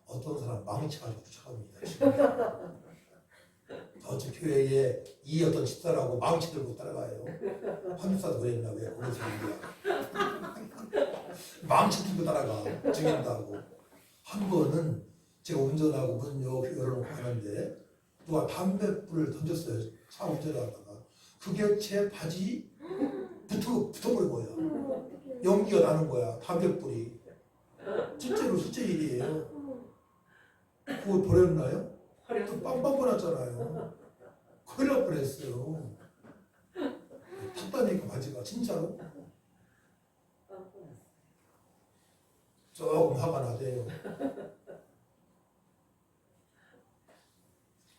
어떤 사람 망치가지고 쫓아갑니다. 어째 교회에 이 어떤 집사라고 망치 들고 따라가요. 한집사도 그랬나 왜 거기서 망치 들고 따라가 죽인다고. 한 번은 제가 운전하고 문 열어놓고 가는데 누가 담뱃불을 던졌어요. 차 운전하다가 그게 제 바지 붙어버린 거야. 연기가 나는 거야. 담뱃불이. 실제로 실제 일이에요. 그거 버렸나요? 또 빵빵 버렸잖아요. 큰일 날 뻔했어요. 탔다니까 바지가 진짜로. 조금 화가 나대요.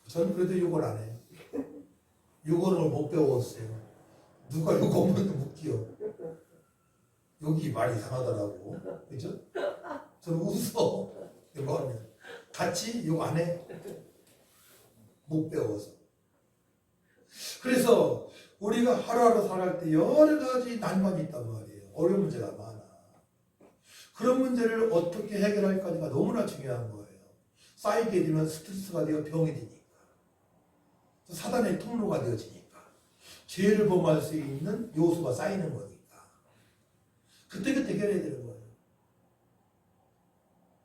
저는 그래도 욕을 안 해요. 욕을 못 배웠어요. 누가 욕 없는데 웃겨. 욕이 말이 이상하더라고. 그죠? 저는 웃어. 욕하면. 같이 욕 안 해. 못 배워서. 그래서 우리가 하루하루 살아갈 때 여러 가지 난관이 있단 말이에요. 어려운 문제가 많아. 그런 문제를 어떻게 해결할까가 너무나 중요한 거예요. 쌓이게 되면 스트레스가 되어 병이 되니까. 또 사단의 통로가 되어지니까. 죄를 범할 수 있는 요소가 쌓이는 거니까. 그때그때 해결해야 되는 거예요.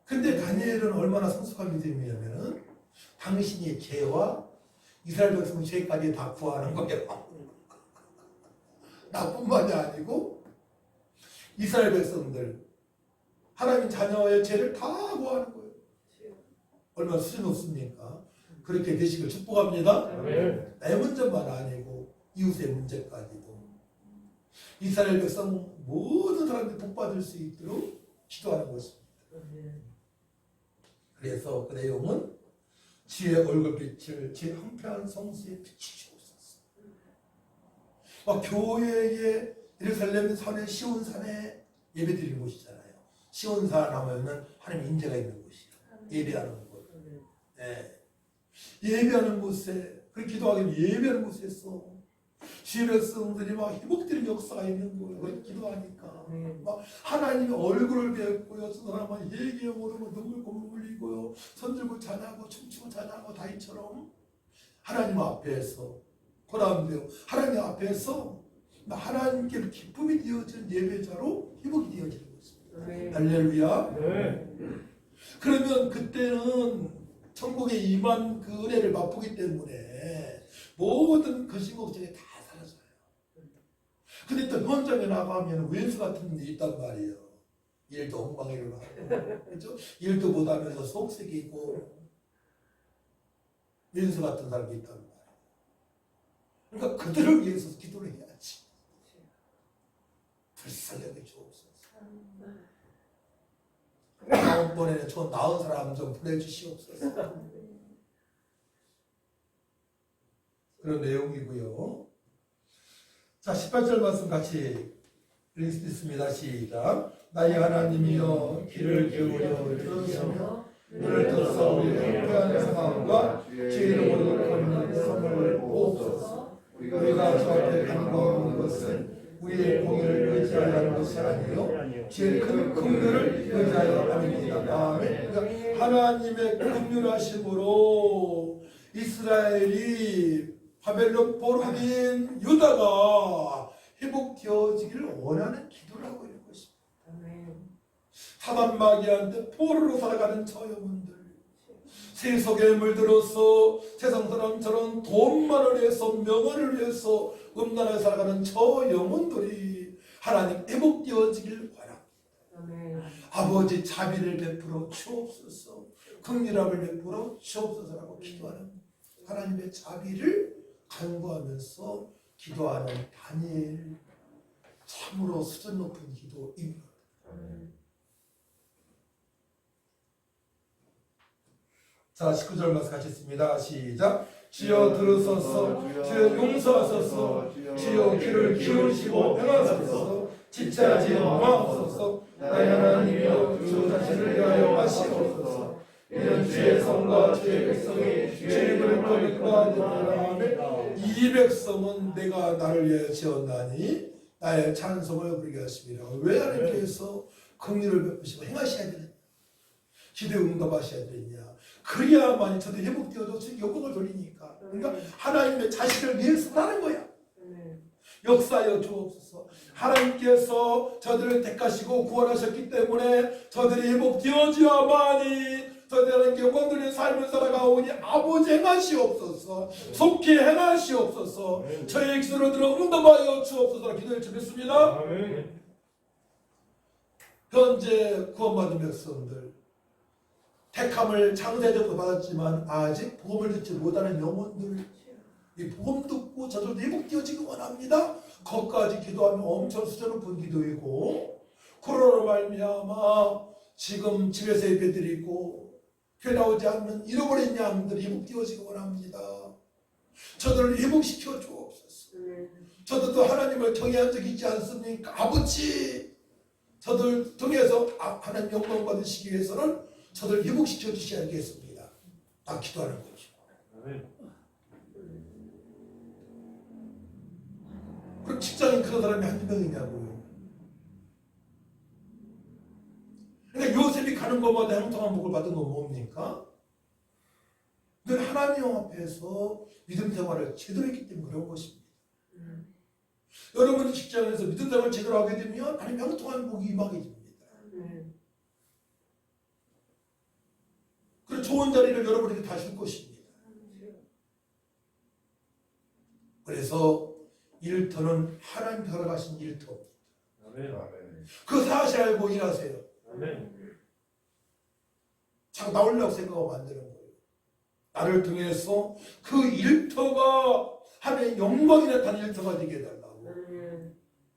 근데 다니엘은 얼마나 성숙한 믿음이냐면은 당신이 죄와 이스라엘 백성 죄까지 다 구하는 거예요. 나뿐만이 아니고 이스라엘 백성들 하나님 자녀의 죄를 다 구하는 거예요. 얼마나 수준 높습니까? 그렇게 되시길 축복합니다. 내 문제만 아니고 이웃의 문제까지도 이스라엘 백성 모든 사람들이 복받을 수 있도록 기도하는 것입니다. 그래서 그 내용은 주의 얼굴빛을 제 한평한 성수에 비추시옵소서. 막 교회의 예루살렘 산의 시온산에 예배드리는 곳이잖아요. 시온산 하면은 하나님 임재가 있는 곳이에요. 예배하는 곳. 네. 예배하는 곳에 그 기도하기 예배하는 곳에서 주의 백성들이 막 회복되는 역사가 있는 거예요. 기도하니까 막 하나님의 얼굴을 뵙고요. 저 사람은 얘기에 오르고 눈물 곰물 흘리고요. 손들고 찬양하고 춤추고 찬양하고 다윗처럼 하나님 앞에서 고라운데요. 하나님 앞에서 하나님께 기쁨이 되어진 예배자로 회복이 되어지는 것입니다. 할렐루야. 그러면 그때는 천국에 임한 그 은혜를 맛보기 때문에 모든 그 신곡적이 다 사라져요. 근데 또 현장에 나가면 왼수 같은 분이 있단 말이에요. 일도 엉망이로 하고, 그렇죠? 일도 못하면서 속색이고 왼수 같은 사람이 있단 말이에요. 그러니까 그들을 위해서 기도를 해야지. 불쌍하게 주옵소서. 다음번에는 저 나은 사람 좀 보내주시옵소서. 그런 내용이고요. 자, 18절 말씀 같이 읽습니다. 시작. 나의 하나님이여 귀를 기울여 들으시며 눈을 떠서 우리 형편한 상황과 주의 이름으로 걷는 선물을 보옵소서. 우리가 저 앞에 간구하는 것은 우리의 공의를 의지하여 하는 것이 아니요 주의 큰 긍휼을 의지하여 합니다. 아멘. 그러니까 하나님의 긍휼하심으로 이스라엘이 바벨론 포로인 유다가 회복되어지기를 원하는 기도라고 하는 것입니다. 사단마귀한테 포로로 살아가는 저 영혼들, 세속에 물들어서 세상 사람처럼 돈만을 위해서 명언을 위해서 음란하게 살아가는 저 영혼들이 하나님 회복되어지길 바랍니다. 아버지 자비를 베풀어 주옵소서, 긍휼함을 베풀어 주옵소서라고 기도하는 하나님의 자비를 간구하면서 기도하는 다니엘, 참으로 수준 높은 기도입니다. 자, 19절 말씀 같이 읽습니다. 시작. 주여 들으소서, 주여 용서하소서, 주여 귀를 기울이시고 행하소서, 지체하지 마옵소서. 나의 하나님이여 주 자신을 위하여 하시옵소서. 이는 주의 성과 주의 백성이 주의 이름을 거룩하니라. 이 백성은 내가 나를 위하여 지었나니 나의 찬송을 부르게 하십니다. 왜 하나님께서 긍휼을 베푸시고 행하셔야 되느냐, 기도에 응답하셔야 되느냐, 그래야만이 저도 회복되어서 영광을 돌리니까. 그러니까 하나님의 자식을 위해서라는 거야. 역사하여 주옵소서. 하나님께서 저들을 택하시고 구원하셨기 때문에 저들이 회복되어져야만이 저들에게 영광 돌리는 삶을 살아가오니 아버지 행하시옵소서, 속히 행하시옵소서, 저의 기도를 들어 응답하여 주옵소서 기도를 드렸습니다. 현재 구원받은 백성들, 택함을 창세적으로 받았지만 아직 복음을 듣지 못하는 영혼들, 이 복음 듣고 저들도 회복되어지기 원합니다. 거기까지 기도하면 엄청 수준 높은 기도이고, 코로나로 말미암아 지금 집에서 예배드리고 교회 나오지 않는 잃어버린 양들이 회복되어지기 원합니다. 저들을 회복시켜 주옵소서. 저들도 하나님을 경외한 적이 있지 않습니까? 아버지, 저들 통해서 하나님 영광 받으시기 위해서는 저들 회복시켜 주셔야겠습니다. 다 기도하는 거죠. 그럼 직장인 그런 사람이 한두 명이냐고요. 그러니까 요셉이 가는 것마다 형통한 복을 받은 건 뭡니까? 늘 하나님 앞에서 믿음 생활을 제대로 했기 때문에 그런 것입니다. 여러분이 직장에서 믿음 생활을 제대로 하게 되면 하나님 형통한 복이 임하게 됩니다. 그 좋은 자리를 여러분에게 다 줄 것입니다. 그래서 일터는 하나님 허락하신 일터입니다. 그 사실 알고 일하세요. 자꾸 나오려고 생각하고 만드는 거예요. 나를 통해서 그 일터가 하나님의 영광이 나타나는 일터가 되게 해달라고.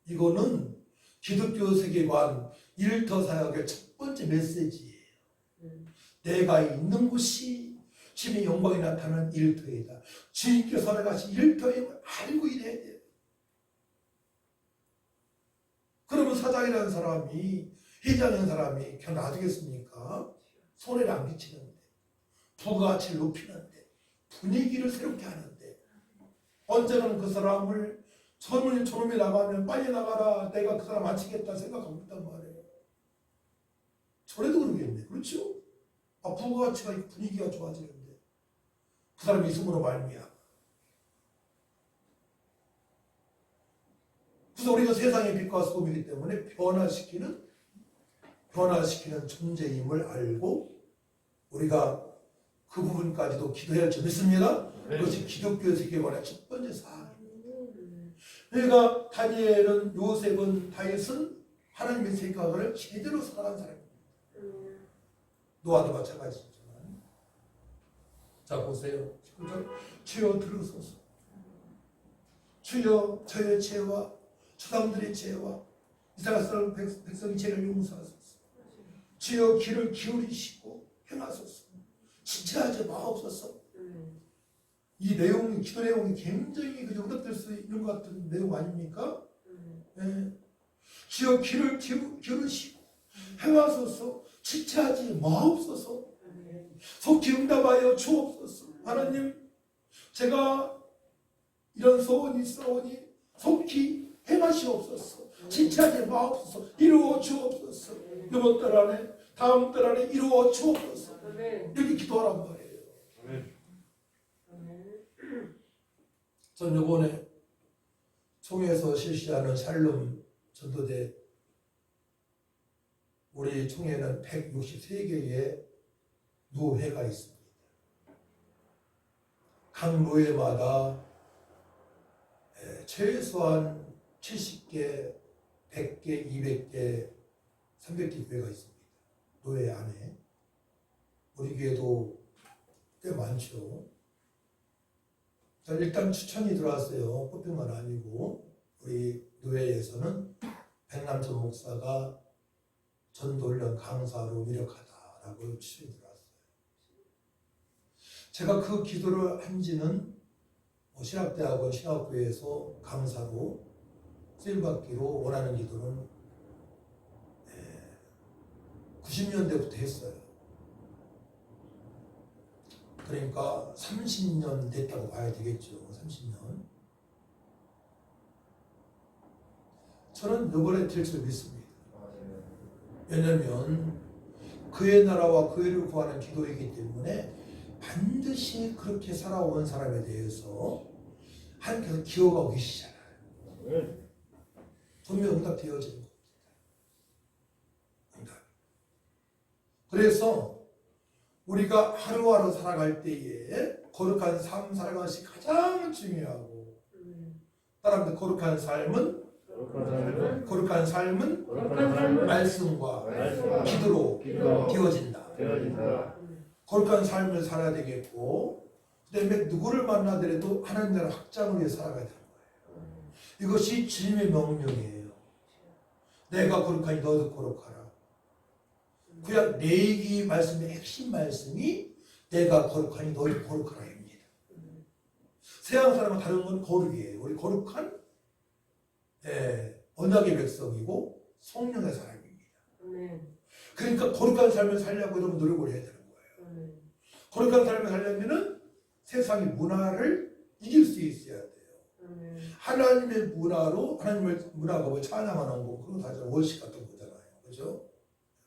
이거는 기독교 세계관 일터 사역의 첫 번째 메시지예요. 내가 있는 곳이 주님의 영광이 나타나는 일터이다. 주님께서 허락하신 일터임을 알고 일해야 돼요. 그러면 사장이라는 사람이, 회장이라는 사람이 그냥 놔두겠습니까? 손해를 안 끼치는데, 부가가치를 높이는데, 분위기를 새롭게 하는데, 언제는 그 사람을 저놈이 나가면 빨리 나가라, 내가 그 사람 마치겠다 생각하고 있단 말이에요. 저래도 그러겠네. 그렇죠? 부가가치가 분위기가 좋아지는데 그 사람이 있음으로 말미암아. 그래서 우리가 세상의 빛과 소금이기 때문에 변화시키는 존재임을 알고 우리가 그 부분까지도 기도해야 할 줄 믿습니다. 그것이 기독교 세계관의 첫 번째 사항입니다. 그러니까 다니엘은, 요셉은, 다윗은 하나님의 생각을 제대로 살아간 사람입니다. 노아도 마찬가지지만. 자, 보세요. 19절. 주여 들으소서. 주여 저의 죄와 초당들의 죄와 이스라엘 사람 백성의 죄를 용서하소서. 주여 귀를 기울이시고 행하소서. 지체하지 마옵소서. 이 내용이, 기도 내용이 굉장히 응답될 수 있는 것 같은 내용 아닙니까? 네. 주여 귀를 기울이시고 행하소서. 지체하지 마옵소서. 속히 응답하여 주옵소서. 하나님, 제가 이런 소원이 있사오니 속히 행하시옵소서. 지체하지 마옵소서. 이루어 주옵소서. 이번 달 안에, 다음 달 안에 이루어 주옵소서. 이렇게 기도하란 말이에요. 전 이번에 총회에서 실시하는 샬롬 전도대, 우리 총회는 163개의 노회가 있습니다. 각 노회마다 최소한 70개, 100개, 200개, 300개 교회가 있습니다. 노회 안에. 우리 교회도 꽤 많죠. 자, 일단 추천이 들어왔어요. 뽑힌 건 아니고. 우리 노회에서는 백남천 목사가 전도훈련 강사로 위력하다라고 추천이 들어왔어요. 제가 그 기도를 한 지는 신학대학원 신학교에서 강사로 쓰임받기로 원하는 기도는 90년대부터 했어요. 그러니까 30년 됐다고 봐야 되겠죠. 30년. 저는 이번에 될 줄 믿습니다. 왜냐하면 그의 나라와 그의를 구하는 기도이기 때문에 반드시 그렇게 살아온 사람에 대해서 하나님께서 기억하고 계시잖아요. 분명 응답되어지는 겁니다. 그래서 우리가 하루하루 살아갈 때에 거룩한 삶 살아가는 것이 가장 중요하고, 따라합니다. 거룩한 삶은 말씀과 기도로 되어진다. 거룩한 삶을 살아야 되겠고, 그다음에 누구를 만나더라도 하나님 나라 확장을 위해 살아가야 되는 거예요. 이것이 주님의 명령이에요. 내가 거룩하니 너도 거룩하라. 구약 레위기 말씀의 핵심 말씀이 내가 거룩하니 너도 거룩하라입니다. 세상 사람은 다른 건 거룩이에요. 우리 거룩한 언약의 백성이고 성령의 사람입니다. 그러니까 거룩한 삶을 살려고 여러분 노력을 해야 되는 거예요. 거룩한 삶을 살려면은 세상의 문화를 이길 수 있어야 돼요. 하나님의 문화로, 하나님의 문화가 뭐 찬양하는 거, 그런 거 다 월식 같은 거잖아요. 그죠?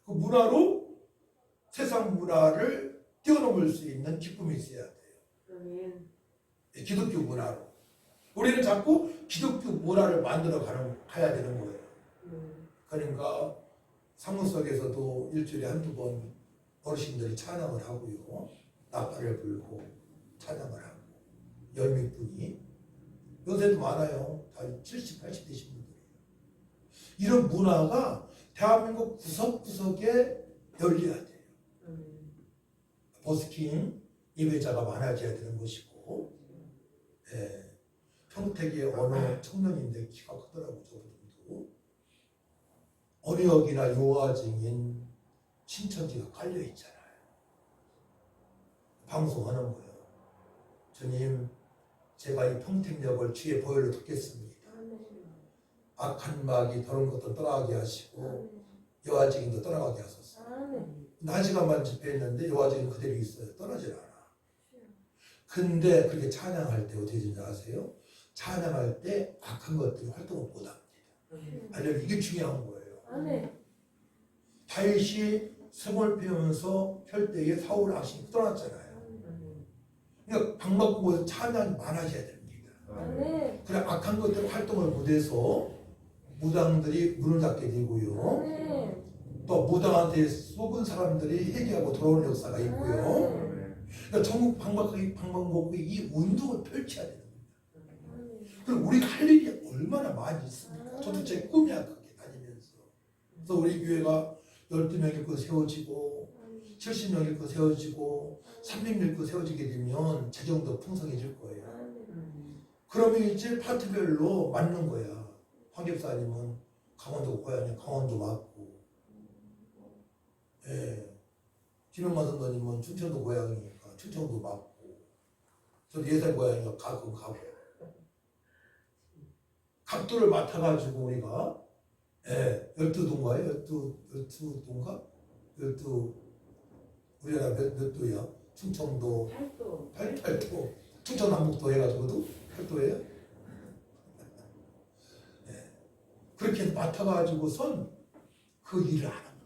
그 문화로 세상 문화를 뛰어넘을 수 있는 기쁨이 있어야 돼요. 기독교 문화로. 우리는 자꾸 기독교 문화를 만들어 가야 되는 거예요. 그러니까 사무석에서도 일주일에 한두 번 어르신들이 찬양을 하고요. 나팔을 불고 찬양을 하고 열밑분이 요새도 많아요. 다 70, 80 되신 분들이에요. 이런 문화가 대한민국 구석구석에 열려야 돼요. 버스킹 예배자가 많아져야 되는 것이고, 예. 평택의 어느 청년인데 키가 크더라고 저분도. 언역이나 요하증인 신천지가 깔려 있잖아요. 방송하는 거예요. 주님, 제가 이 평택역을 주의 보혈로 덮겠습니다. 악한 마귀 더러운 것도 떠나가게 하시고 요하증인도 떠나가게 하소서. 1시간만 집회했는데 요하증인 그대로 있어요. 떠나질 않아. 근데 그렇게 찬양할 때 어떻게 되는지 아세요? 찬양할 때 악한 것들이 활동을 못합니다. 아니면 이게 중요한 거예요. 다윗이 성을 피우면서 혈대에 사울 악신이 떠났잖아요. 그러니까 방법고 찬양이 많아져야 됩니다. 그래 악한 것들 활동을 못해서 무당들이 문을 닫게 되고요. 또 무당한테 속은 사람들이 회개하고 돌아오는 역사가 있고요. 그러니까 전국 방방곡곡에 이 운동을 펼쳐야 되는 겁니다. 그리고 우리가 할 일이 얼마나 많이 있습니까? 저도 제 꿈이야 그게 다니면서. 그래서 우리 교회가 12명 일꾼 세워지고 70명 일꾼 세워지고 300명 일꾼 세워지게 되면 재정도 풍성해질 거예요. 그러면 이제 파트별로 맞는 거야. 황 집사님은 강원도 고향이 강원도 맞고, 예. 김영만 선생님은 충청도 고향이니까 충청도 맞고, 저도 예산 고향이니까 가끔 가고. 각도를 맡아가지고 우리가, 예, 12도인가요? 12도인가? 우리나라 몇 도야? 충청도 8도. 충청 남북도 해가지고도 8도예요? 예. 그렇게 맡아가지고선 그 일을 하는 겁니다.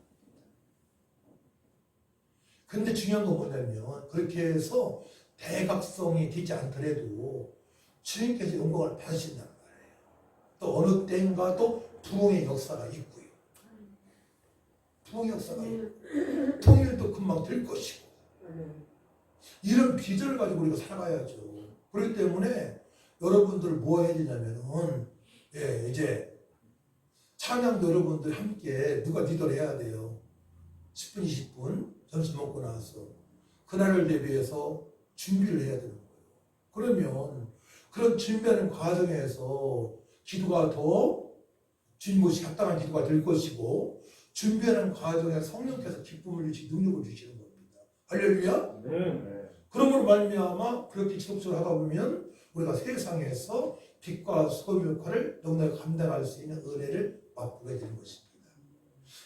근데 중요한 건 뭐냐면 그렇게 해서 대각성이 되지 않더라도 주님께서 영광을 받으신다는 말이에요. 또 어느 때인가 또 부흥의 역사가 있고요. 부흥의 역사가 있고 통일도 금방 될 것이고 이런 비전을 가지고 우리가 살아가야죠. 그렇기 때문에 여러분들 뭐 해야 되냐면은 예, 이제 찬양도 여러분들 함께 누가 리더를 해야 돼요. 10분, 20분 점심 먹고 나서 그날을 대비해서 준비를 해야 되는 거예요. 그러면 그런 준비하는 과정에서 기도가 더 주님이 합당한 기도가 될 것이고 준비하는 과정에 성령께서 기쁨을 주시고 능력을 주시는 겁니다. 할렐루야. 그러므로 말미암아 그렇게 지속적으로 하다 보면 우리가 세상에서 빛과 소금 역할을 너무나 감당할 수 있는 은혜를 맛보게 되는 것입니다.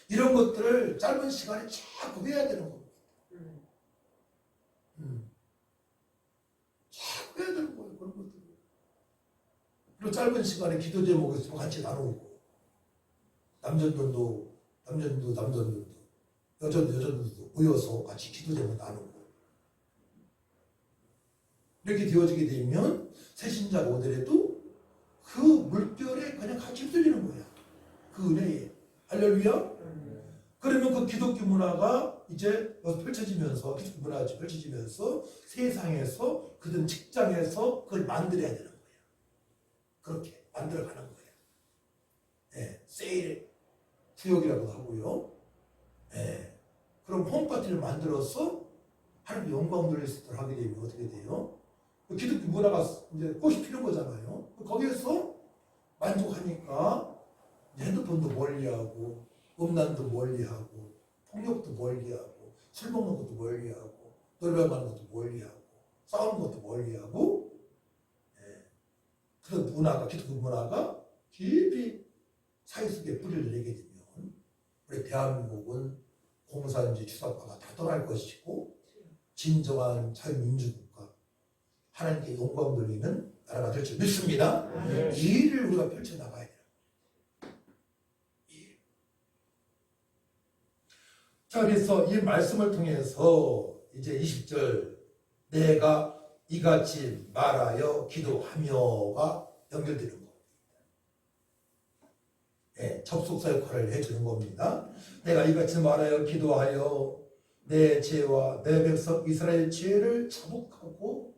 이런 것들을 짧은 시간에 자꾸 해야 되는 겁니다. 자꾸 해야 되는 거예요. 그런 것들을. 그리고 짧은 시간에 기도 제목을 같이 나누고 남전도 여전도 모여서 같이 기도 제목 나누고 이렇게 되어지게 되면 새신자가 오더라도 그 물결에 그냥 같이 휩쓸리는 거야. 그 은혜에. 할렐루야. 그러면 그 기독교 문화가 이제 펼쳐지면서 기독교 문화가 펼쳐지면서 세상에서 그든 직장에서 그걸 만들어야 되는 거예요. 그렇게 만들어가는 거예요. 예, 세일 구역이라고도 하고요. 예, 그럼 홈파티를 만들어서 하나님 영광 돌릴 수 있도록 하게 되면 어떻게 돼요? 기독교 문화가 이제 꽃이 피는 거잖아요. 거기에서 만족하니까 핸드폰도 멀리하고 음란도 멀리하고 폭력도 멀리하고 술 먹는 것도 멀리하고 노래방 가는 것도 멀리하고 싸우는 것도 멀리하고 예. 그런 문화가 기독교 문화가 깊이 사회 속에 뿌리를 내게 되면 우리 대한민국은 공산주의 추상화가 다 떠날 것이고 진정한 자유민주국가 하나님께 영광 돌리는 나라가 될 줄 믿습니다. 이 일을 우리가 펼쳐나가야 돼요. 자, 그래서 이 말씀을 통해서 이제 20절 내가 이같이 말하여 기도하며가 연결되는 겁니다. 네, 접속사 역할을 해주는 겁니다. 내가 이같이 말하여 기도하여 내 죄와 내 백성 이스라엘 죄를 자복하고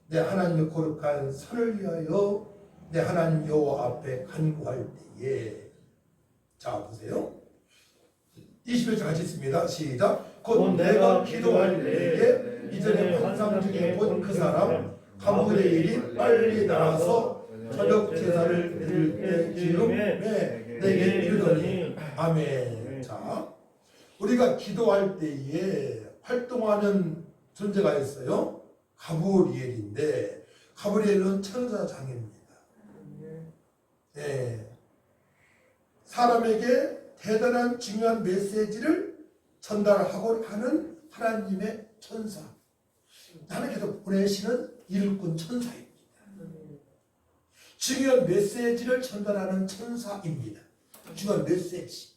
내 하나님의 거룩한 산을 위하여 내 하나님 여호와 앞에 간구할 때에 자 보세요. 20절 같이 있습니다. 시작. 곧 내가 기도할 때에 이전에 환상 중에 본 그 사람 가문의 일이 빨리 나와서 저녁 제사를 드릴 때 기름에 내게 이르더니 아멘. 자, 우리가 기도할 때에 활동하는 존재가 있어요. 가브리엘인데 가브리엘은 천사장입니다. 네. 사람에게 대단한 중요한 메시지를 전달하고 하는 하나님의 천사. 하나님께서 보내시는 일꾼 천사입니다. 중요한 메시지를 전달하는 천사입니다. 중요한 메시지.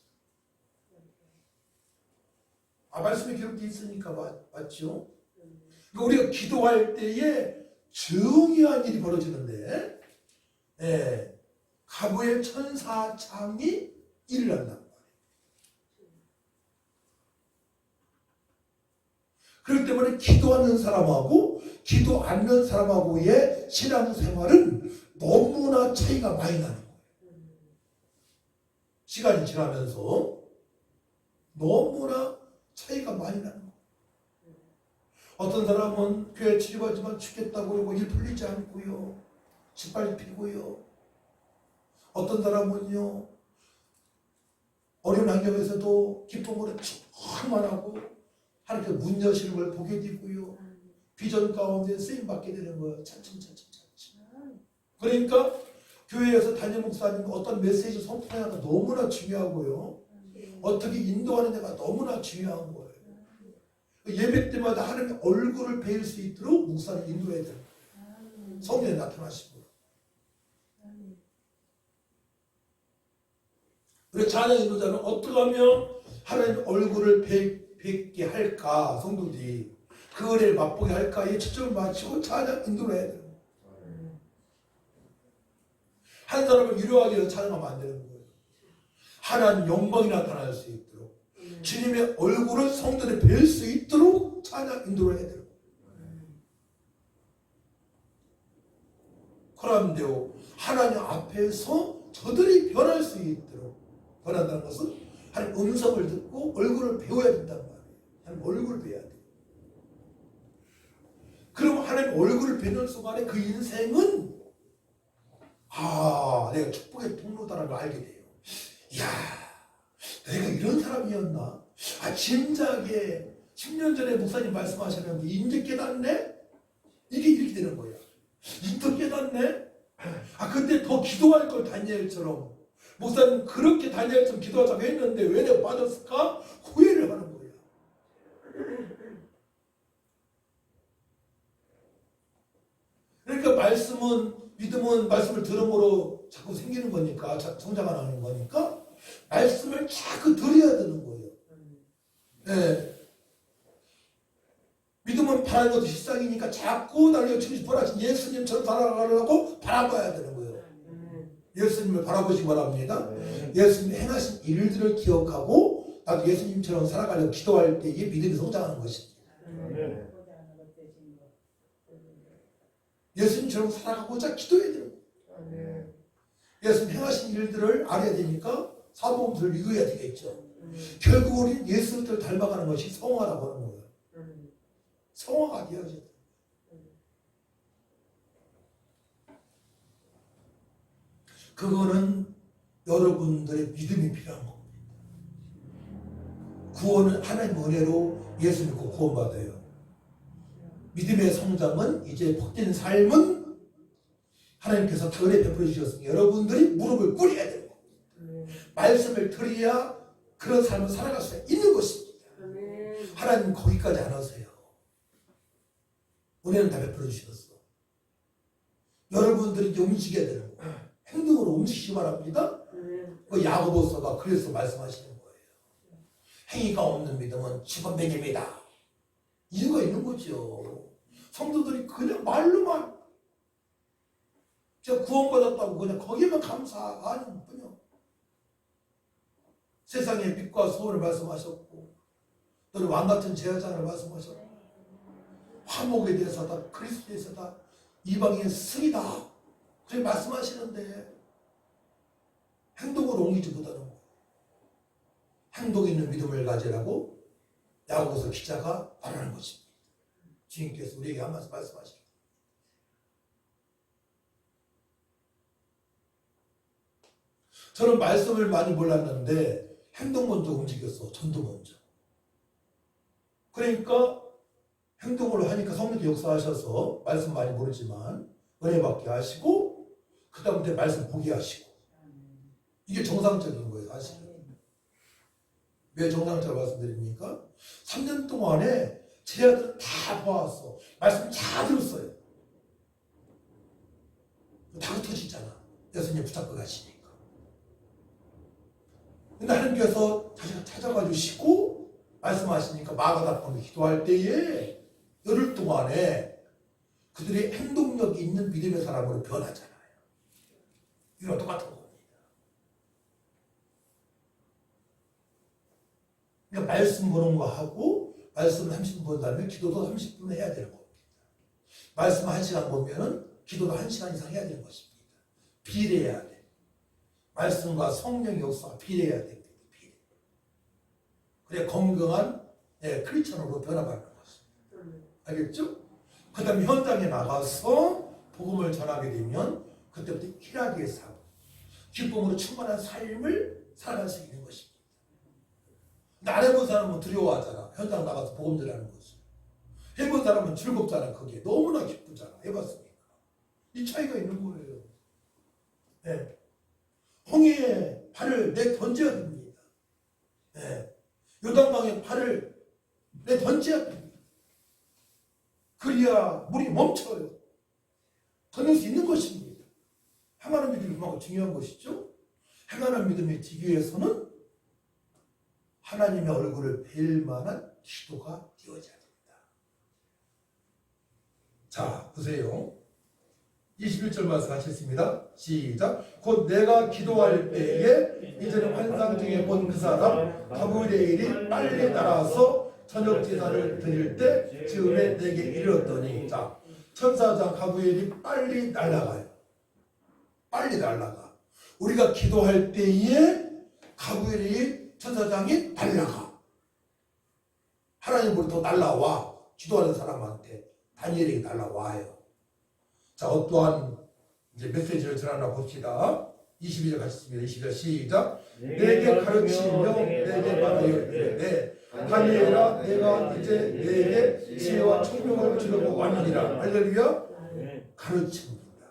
말씀에 기록되어 있으니까 맞죠? 우리가 기도할 때에 중요한 일이 벌어지는데 가브리엘 천사장이 일을 한단 말이에요. 그렇기 때문에 기도하는 사람하고 기도 않는 사람하고의 신앙생활은 너무나 차이가 많이 나는 거예요. 시간이 지나면서 너무나 차이가 많이 나는 거예요. 어떤 사람은 교회 출입하지만 죽겠다고 그러고 일 풀리지 않고요. 짓밟히고요. 어떤 사람은요. 어려운 환경에서도 기쁨으로 충만하고 하나님께서 문 여시는 걸 보게 되고요. 비전 가운데 쓰임받게 되는 거예요. 차츰차츰. 그러니까 교회에서 담임 목사님 어떤 메시지 선포하는 게 너무나 중요하고요. 어떻게 인도하느냐가 너무나 중요한 거예요. 예배 때마다 하나님의 얼굴을 배울 수 있도록 목사를 인도해야 돼요. 성령이 나타나시고. 우리 찬양 인도자는 어떻게 하면 하나님의 얼굴을 뵙게 할까, 성도들이 그 은혜를 맛보게 할까에 초점을 맞추고 찬양 인도를 해야 돼요. 한 사람을 위로하기 위해서 찬양하면 안 되는 거예요. 하나님 영광이 나타날 수 있도록 주님의 얼굴을 성도들이 뵐 수 있도록 찬양 인도를 해야 돼요. 그런데요 하나님 앞에서 저들이 변할 수 있도록 변한다는 것은 하나님 음성을 듣고 얼굴을 배워야 된단 말이에요. 하나님 얼굴을 배워야 돼요. 그럼 하나님 얼굴을 배우는 순간에 그 인생은 내가 축복의 통로다라는 걸 알게 돼요. 이야, 내가 이런 사람이었나? 진작에 10년 전에 목사님 말씀하셨는데 이제 깨닫네? 이게 이렇게 되는 거야. 이제 깨닫네? 그때 더 기도할 걸 다니엘처럼. 목사님 그렇게 다니엘처럼 기도하자고 했는데 왜 내가 빠졌을까? 후회를 하는 거야. 그러니까 믿음은 말씀을 들음으로 자꾸 생기는 거니까, 성장하는 거니까, 말씀을 자꾸 들어야 되는 거예요. 네. 믿음은 바라는 것도 실상이니까 자꾸 나를 주님 보라신 예수님처럼 살아가려고 바라봐야 되는 거예요. 예수님을 바라보시기 바랍니다. 예수님이 행하신 일들을 기억하고, 나도 예수님처럼 살아가려고 기도할 때에 믿음이 성장하는 것입니다. 예수님처럼 살아가고자 기도해야 돼요. 예수님 행하신 일들을 알아야 되니까 사복음서를 읽어야 되겠죠. 결국 우리는 예수님을 닮아가는 것이 성화라고 하는 거예요. 성화가 되어져야 돼요. 그거는 여러분들의 믿음이 필요한 겁니다. 구원은 하나님 은혜로 예수 믿고 구원받아요. 믿음의 성장은 이제 복된 삶은 하나님께서 은혜 베풀어 주셨으니 여러분들이 무릎을 꿇어야 되는 겁니다. 말씀을 들어야 그런 삶을 살아갈 수 있는 것입니다. 하나님 거기까지 안 하세요. 은혜는 다 베풀어 주셨어. 여러분들이 이제 움직여야 되는 거예요. 행동으로 움직이시 바랍니다. 그 야고보서가 그래서 말씀하시는 거예요. 행위가 없는 믿음은 죽음맹입니다. 이유가 있는 거죠. 성도들이 그냥 말로만 제가 구원받았다고 그냥 거기만 감사하는 뿐이요. 세상의 빛과 소원을 말씀하셨고 너는 왕 같은 제사장을 말씀하셨다. 화목에 대해서다, 그리스도에 대해서다, 이방인의 승이다. 그렇게 말씀하시는데 행동으로 옮기지 못하는 거예요. 행동 있는 믿음을 가지라고 야고보서 기자가 말하는 것입니다. 주님께서 우리에게 한 말씀 말씀하시죠. 저는 말씀을 많이 몰랐는데 행동 먼저 움직였어. 전도 먼저. 그러니까 행동으로 하니까 성령이 역사하셔서 말씀 많이 모르지만 은혜 받게 하시고 그 다음에 말씀 보게 하시고 이게 정상적인 거예요. 사실은. 왜 정상적으로 말씀드립니까? 3년 동안에 제 아들은 다 봐왔어. 말씀 다 들었어요. 다 흩어지잖아. 예수님 붙잡고 가시니까. 근데 하나님께서 자기가 찾아가 주시고 말씀하시니까 마가다방에 기도할 때에 열흘 동안에 그들의 행동력이 있는 믿음의 사람으로 변하잖아요. 이건 똑같은 겁니다. 그러니까 말씀 보는 거 하고 말씀 30분 본 다음에 기도도 30분 해야 되는 겁니다. 말씀 1시간 보면은 기도도 1시간 이상 해야 되는 것입니다. 비례해야 돼. 말씀과 성령의 역사가 비례해야 됩니다. 비례. 그래 건강한 크리스천으로 변화받는 것입니다. 알겠죠? 그 다음에 현장에 나가서 복음을 전하게 되면 그때부터 희락의 삶, 기쁨으로 충만한 삶을 살아갈 수 있는 것입니다. 안 해본 사람은 두려워하잖아. 현장 나가서 복음 전하는 것을. 해본 사람은 즐겁잖아. 그게 너무나 기쁘잖아. 해봤으니까. 이 차이가 있는 거예요. 네. 홍해에 발을 내 던져야 됩니다. 네. 요단강에 발을 내 던져야 됩니다. 그래야 물이 멈춰요. 던질 수 있는 것입니다. 행하는 믿음이 그만큼 중요한 것이죠. 행하는 믿음이 지기 위해서는 하나님의 얼굴을 뵐 만한 기도가 되어져야 됩니다. 자, 보세요. 21절 말씀 하셨습니다. 시작. 곧 내가 기도할 때에 이전에 환상 중에 본 그 사람 가브리엘이 빨리 날아서 저녁 제사를 드릴 때 즈음에 내게 이르렀더니, 자, 천사장 가브리엘이 빨리 날아가요. 빨리 날아가. 우리가 기도할 때에 가브리엘이 천사장이 날아가. 하나님으로부터 날아와. 기도하는 사람한테 다니엘에게 날아와요. 자, 어떠한 이제 메시지를 전하나 봅시다. 22절 같습니다. 22절 시작. 내게 가르치며 내게 말하여 이르되 다니엘아 내가 이제 내게 지혜와 총명을 주려고 왔느니라. 할렐루야. 가르칩니다.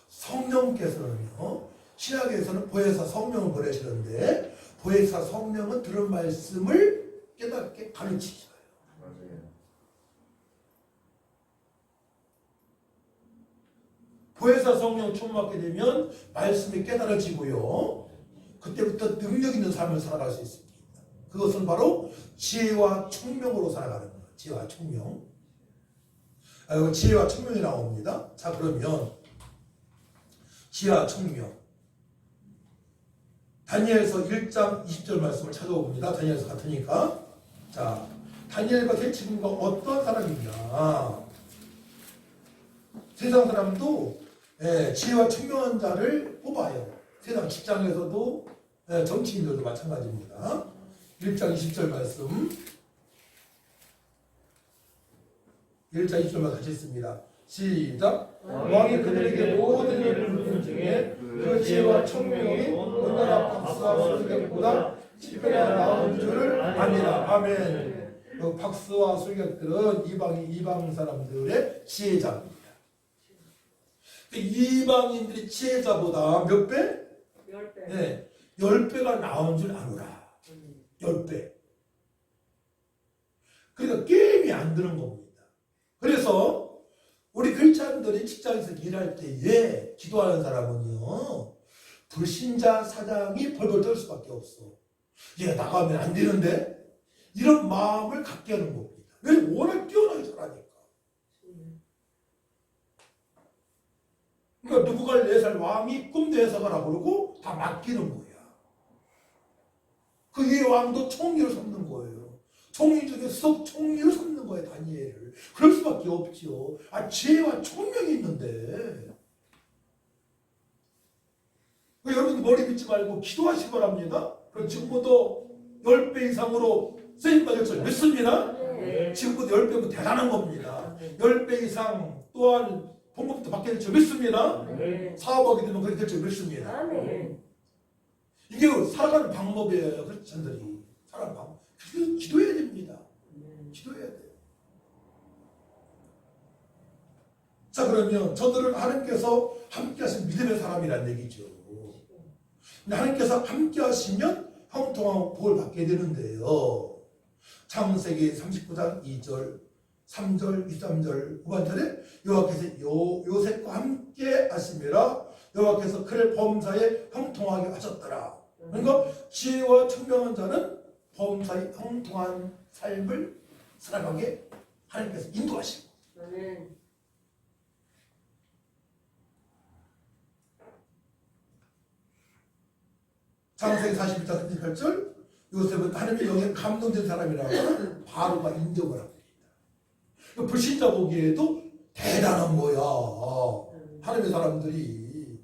성령께서는요, 신약에서는 보혜사 성령을 보내시는데 보혜사 성령은 들은 말씀을 깨닫게 가르치셔요. 보혜사 성령 충만하게 되면 말씀이 깨달아지고요. 그때부터 능력 있는 삶을 살아갈 수 있습니다. 그것은 바로 지혜와 총명으로 살아가는 거예요. 지혜와 총명. 지혜와 총명이 나옵니다. 자, 그러면 지혜와 총명. 다니엘서 1장 20절 말씀을 찾아봅니다. 다니엘서 같으니까. 자, 다니엘과 대치군과 어떤 사람이냐. 세상 사람도 지혜와 총명한 자를 뽑아요. 세상 직장에서도 정치인들도 마찬가지입니다. 1장 20절 말씀. 1장 20절 말씀 같이 있습니다. 시작. 왕이 그들에게 모든 일을 부른 중에 그 지혜와 총명이 온나라 박수와 술객보다 지혜가 나은 줄을 압니다. 아멘. 그 박수와 술객들은 이방 사람들의 지혜자입니다. 이방인들이 지혜자보다 몇 배? 10배. 네, 10배가 나온 줄 아노라. 10배. 그러니까 게임이 안 드는 겁니다. 그래서 우리 크리스찬들이 직장에서 일할 때에 기도하는 사람은요, 불신자 사장이 벌벌 떨 수밖에 없어. 얘가 나가면 안 되는데? 이런 마음을 갖게 하는 겁니다. 왜? 워낙 뛰어나게 잘하니까. 그러니까 누구가 4살 왕이 꿈도 해석하라 그러고 다 맡기는 거야. 그 위에 왕도 총리를 삼는 거예요. 총리 중에 수석 총리를 삼는 거예요, 다니엘을. 그럴 수밖에 없죠. 지혜와 총명이 있는데. 여러분 머리 믿지 말고 기도하시기 바랍니다. 그럼 지금부터 10배 이상으로 쓰임받을 줄 믿습니다. 지금부터 10배면 대단한 겁니다. 10배 이상 또한 봉급도 받게 될 줄 믿습니다. 사업하게 되면 그렇게 될 줄 믿습니다. 이게 살아가는 방법이에요. 크리스천들이 살아가는 방법. 기도해야 됩니다. 기도해야 돼요. 자, 그러면 저들은 하나님께서 함께 하신 믿음의 사람이란 얘기죠. 근데 하나님께서 함께 하시면 형통하고 복을 받게 되는데요. 창세기 39장 2절 3절 23절 후반절에 여호와께서 요셉과 함께 하심이라 여호와께서 그를 범사에 형통하게 하셨더라. 그러니까 지혜와 총명한 자는 범사에 형통한 삶을 살아가게 하나님께서 인도하시고. 창세기 41장 38절 요셉은 하나님의 영에 감동된 사람이라고 바로가 인정을 합니다. 불신자 보기에도 대단한 거야. 하나님의 사람들이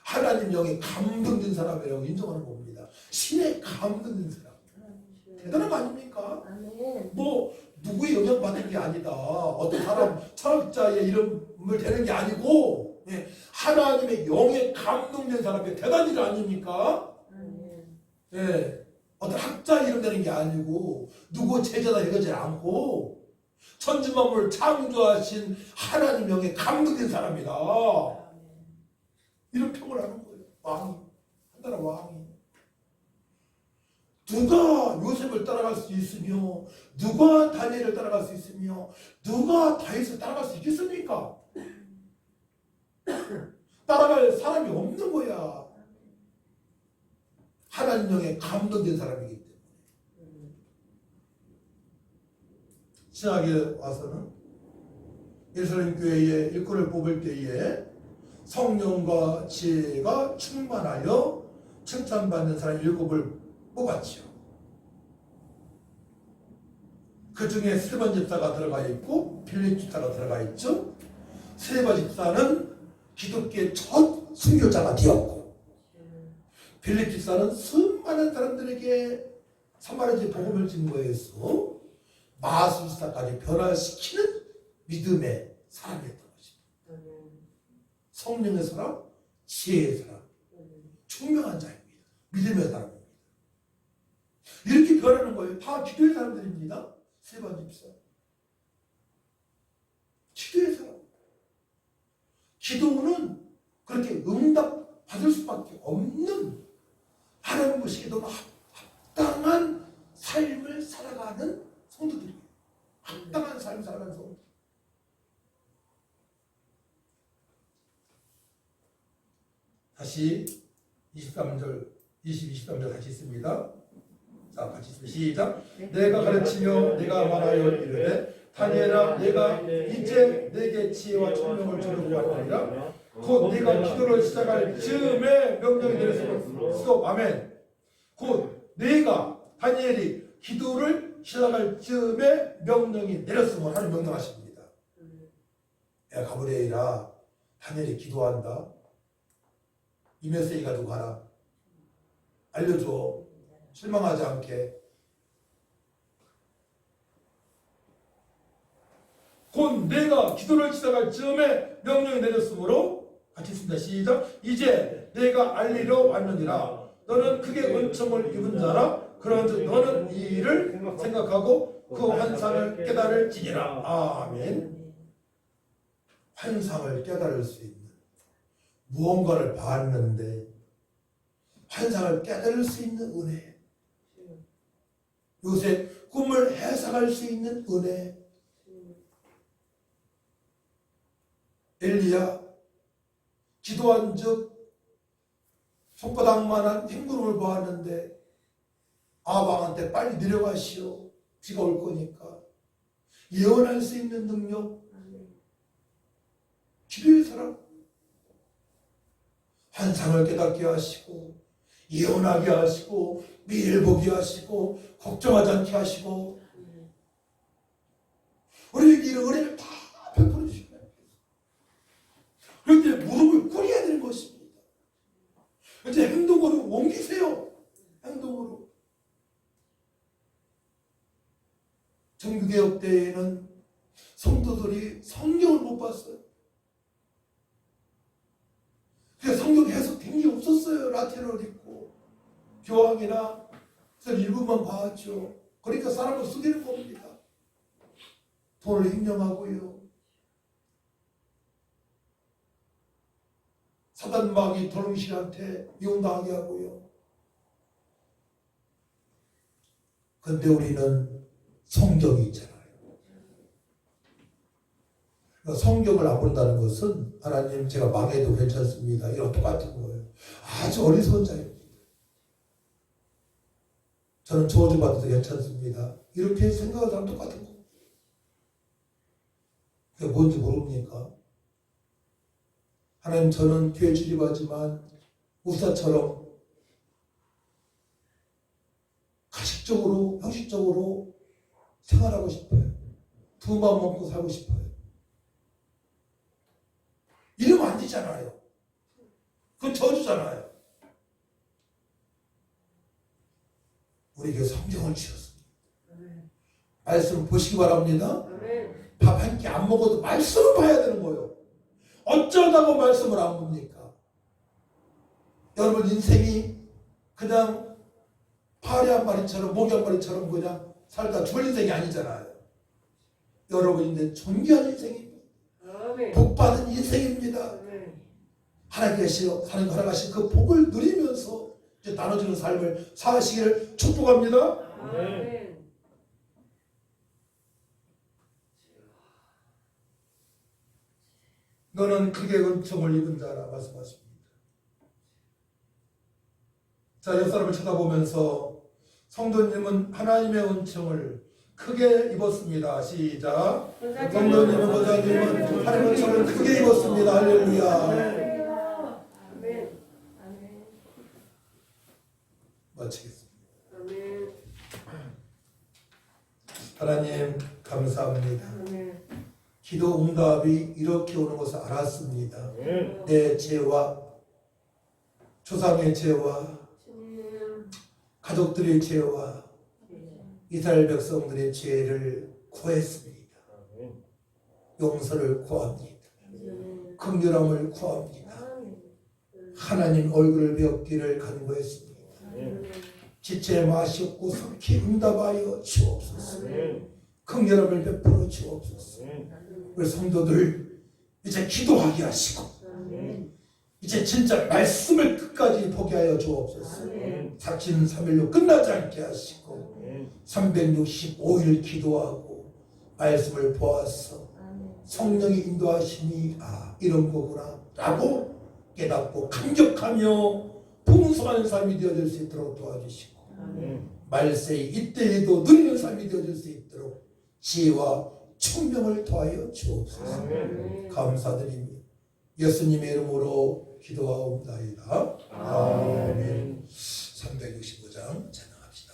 하나님 영에 감동된 사람이라고 인정하는 겁니다. 신에 감동된 사람. 대단한 거 아닙니까? 뭐 누구의 영향받는 게 아니다. 어떤 사람 철학자의 이름을 대는 게 아니고 하나님의 영에 감동된 사람이 대단한 일 아닙니까? 어떤 학자 이름 되는 게 아니고 누구 제자다 이러지 않고 천지만물을 창조하신 하나님 영에 감동된 사람이다. 이런 평을 하는 거예요. 왕이. 한 나라 왕이. 누가 요셉을 따라갈 수 있으며 누가 다니엘을 따라갈 수 있으며 누가 다윗을 따라갈 수 있겠습니까? 따라갈 사람이 없는 거야. 하나님 영에 감동된 사람이기 때문에. 신학에 와서는 예루살렘 교회의 일꾼을 뽑을 때에 성령과 지혜가 충만하여 칭찬받는 사람 7을 뽑았지요. 그 중에 스데반 집사가 들어가 있고 빌립 집사가 들어가 있죠. 스데반 집사는 기독교의 첫 순교자가 되었고 빌립 집사는 수많은 사람들에게 사마리아 복음을 증거해서 마술사까지 변화시키는 믿음의 사람이었던 것입니다. 성령의 사람, 지혜의 사람, 총명한 자입니다. 믿음의 사람입니다. 이렇게 변하는 거예요. 다 기도의 사람들입니다. 스데반 집사. 기도의 사람. 기도는 그렇게 응답 받을 수밖에 없는 하나님 보시기에 너무 합당한 삶을 살아가는 성도들이에요. 합당한 삶을 살아가는 성도. 다시 23절, 23절 같이 있습니다. 자, 같이 있습니다. 시작. 내가 가르치며 내가 말하여 이르되 다니엘아 내가 이제 내게 지혜와 총명을 주려고 하느니라. 곧 네가 기도를 시작할 즈음에 명령이 내렸으므로 아멘. 곧 네가 다니엘이 기도를 시작할 즈음에 명령이 내렸으므로 하는 명령하십니다. 야 가브리엘아 다니엘이 기도한다. 이 메시지 가지고 가라. 알려줘. 실망하지 않게. 곧 내가 기도를 시작할 즈음에 명령이 내렸으므로 같이 있습니다. 시작. 이제 내가 알리러 왔느니라. 너는 크게 은총을 입은 자라. 그런즉 너는 이 일을 생각하고 그 환상을 깨달을지니라. 아멘. 환상을 깨달을 수 있는 무언가를 봤는데 환상을 깨달을 수 있는 은혜. 요새 꿈을 해석할 수 있는 은혜. 엘리야 기도한 즉 손바닥만한 흰구름을 보았는데 아방한테 빨리 내려가시오. 비가 올 거니까. 예언할 수 있는 능력. 기도의 사람. 환상을 깨닫게 하시고 이혼하게 하시고 미일 보게 하시고 걱정하지 않게 하시고 우리에게 은혜를 다 베풀어 주시고 그런데 무릎을 꿇어야 되는 것입니다. 이제 행동으로 옮기세요. 행동으로. 정규개혁 때에는 성도들이 성경을 못 봤어요. 그래서 성경 해석된 게 없었어요. 라틴어를 읽고 교황이나 그래서 일부만 봐왔죠. 그러니까 사람을 속이는 겁니다. 돈을 횡령하고요. 사단마귀 도롱실한테 이혼당하게 하고요. 근데 우리는 성경이 있잖아요. 그러니까 성경을 안 본다는 것은 하나님 제가 망해도 괜찮습니다. 이런 똑같은 거예요. 아주 어리석은 자입니다. 저는 저주받아도 괜찮습니다. 이렇게 생각하는 사람 똑같은 거예요. 그게 뭔지 모릅니까? 하나님 저는 교회 출입하지만 우사처럼 가식적으로 형식적으로 생활하고 싶어요. 두 마음 먹고 살고 싶어요. 이러면 안 되잖아요. 그건 저주잖아요. 우리에게 성경을 주셨습니다. 말씀 보시기 바랍니다. 밥 한 끼 안 먹어도 말씀을 봐야 되는 거예요. 어쩌다가 말씀을 안 봅니까? 여러분 인생이 그냥 파리 한 마리처럼 모기 한 마리처럼 그냥 살다 죽을 인생이 아니잖아요. 여러분 인생 존귀한 인생입니다. 복받은 인생입니다. 하나님께서 살아가신 그 복을 누리면서 이제 나눠주는 삶을 사시기를 축복합니다. 너는 크게 은총을 입은 자라 말씀하십니다. 자, 옆 사람을 쳐다보면서 성도님은 하나님의 은총을 크게 입었습니다. 시작. 성도님은 보좌님은 하나님의 은총을 크게 입었습니다. 할렐루야. 마치겠습니다. 하나님 감사합니다. 기도 응답이 이렇게 오는 것을 알았습니다. 내 죄와 조상의 죄와 가족들의 죄와 이스라엘 백성들의 죄를 구했습니다. 용서를 구합니다. 긍휼함을 구합니다. 하나님 얼굴을 뵙기를 간구했습니다. 지체 마시옵고 속히 응답하여 주옵소서. 긍휼함을 베풀어 주옵소서. 우리 성도들 이제 기도하게 하시고 이제 진짜 말씀을 끝까지 보게 하여 주옵소서. 삭신 3일로 끝나지 않게 하시고 365일 기도하고 말씀을 보아서 성령의 인도하심이 이런 거구나 라고 깨닫고 감격하며 풍성한 삶이 되어질 수 있도록 도와주시고 말세에 이때에도 누리는 삶이 되어질 수 있도록 지혜와 총명을 더하여 주옵소서. 감사드립니다. 예수님의 이름으로 기도하옵나이다. 아멘. 365장 찬양합시다.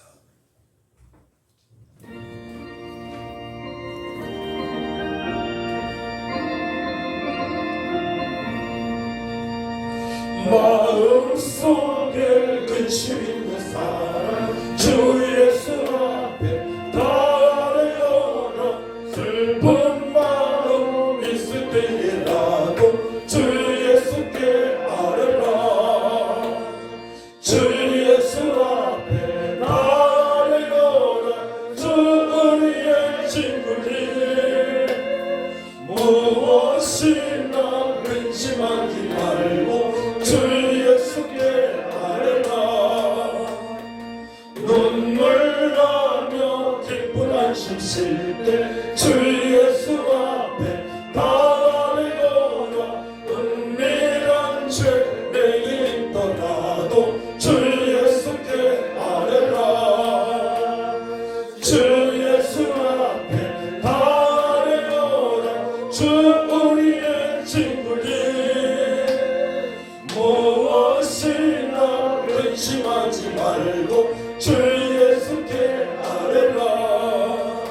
마음속에 근심 있는 사람 주 예수 앞에 달려라. 슬픈 마음 있을 때라도 주 예수께 아뢰라. 주 예수 앞에 달려라. 주 우리의 친구니 무엇이나 근심하지 말고 주 예수께 아뢰라. 눈물 나며 기쁜 안심 쉴 때 주 예수 앞에 달려라. 은밀한 죄 내게 있더라도 주 예수께 아뢰라. 주 예수 앞에 달려라. 주 우리의 친구니 무엇이나 근심하지 말고 주 예수께 아뢰라.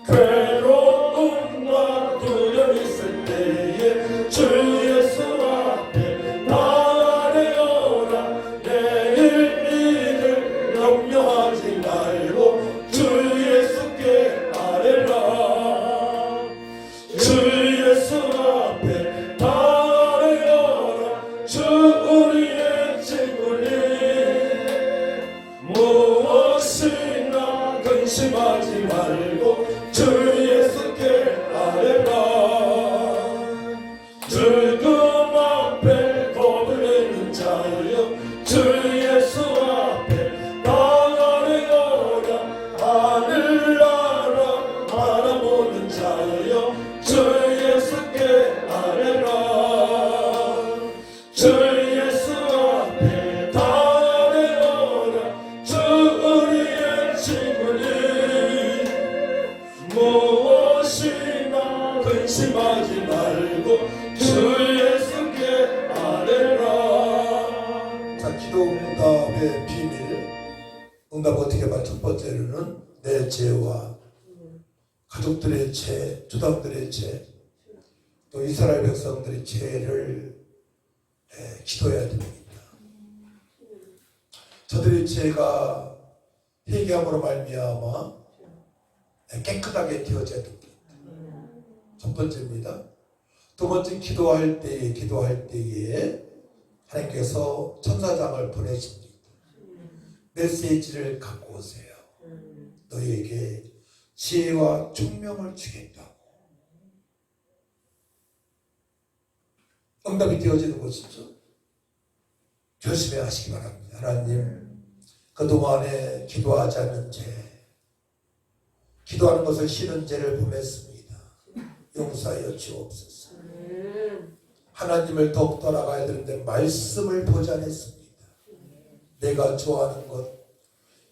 괴로움과 두려움 있을 때에 주 예수 앞에 다 아뢰어라. 내일 일을 염려하지 말고 주 예수께 아뢰라. 주 예수 앞에 다 아뢰어라. 주 우리의 친구니 무엇이나 근심하지 말고 주 예수께 아뢰라. 죽음 앞에 겁을 내는 자여 주 예수 앞에 다 아뢰어라. 하늘나라 바라보는 자여 주 예수께 아뢰라. 주 예수 앞에 다 아뢰어라. 주 우리의 친구니 무엇이나 근심하지 말고 주 예수께 아뢰라. 자, 기도 응답의 비밀. 응답 어떻게 봐? 첫 번째로는 내 죄와 가족들의 죄, 조상들의 죄, 또 이스라엘 백성들의 죄를 기도해야 됩니다. 저들의 죄가 회개함으로 말미암아 깨끗하게 되어져야 됩니다. 첫 번째입니다. 두 번째, 기도할 때에 하나님께서 천사장을 보내십니다. 메시지를 갖고 오세요. 너희에게 지혜와 총명을 주겠다고. 응답이 되어지는 것이죠. 조심해 하시기 바랍니다. 하나님, 그동안에 기도하지 않은 죄, 기도하는 것을 싫은 죄를 범했습니다. 용서하여 주옵소서. 하나님을 더욱 떠나가야 되는데 말씀을 보지 않았습니다. 내가 좋아하는 것,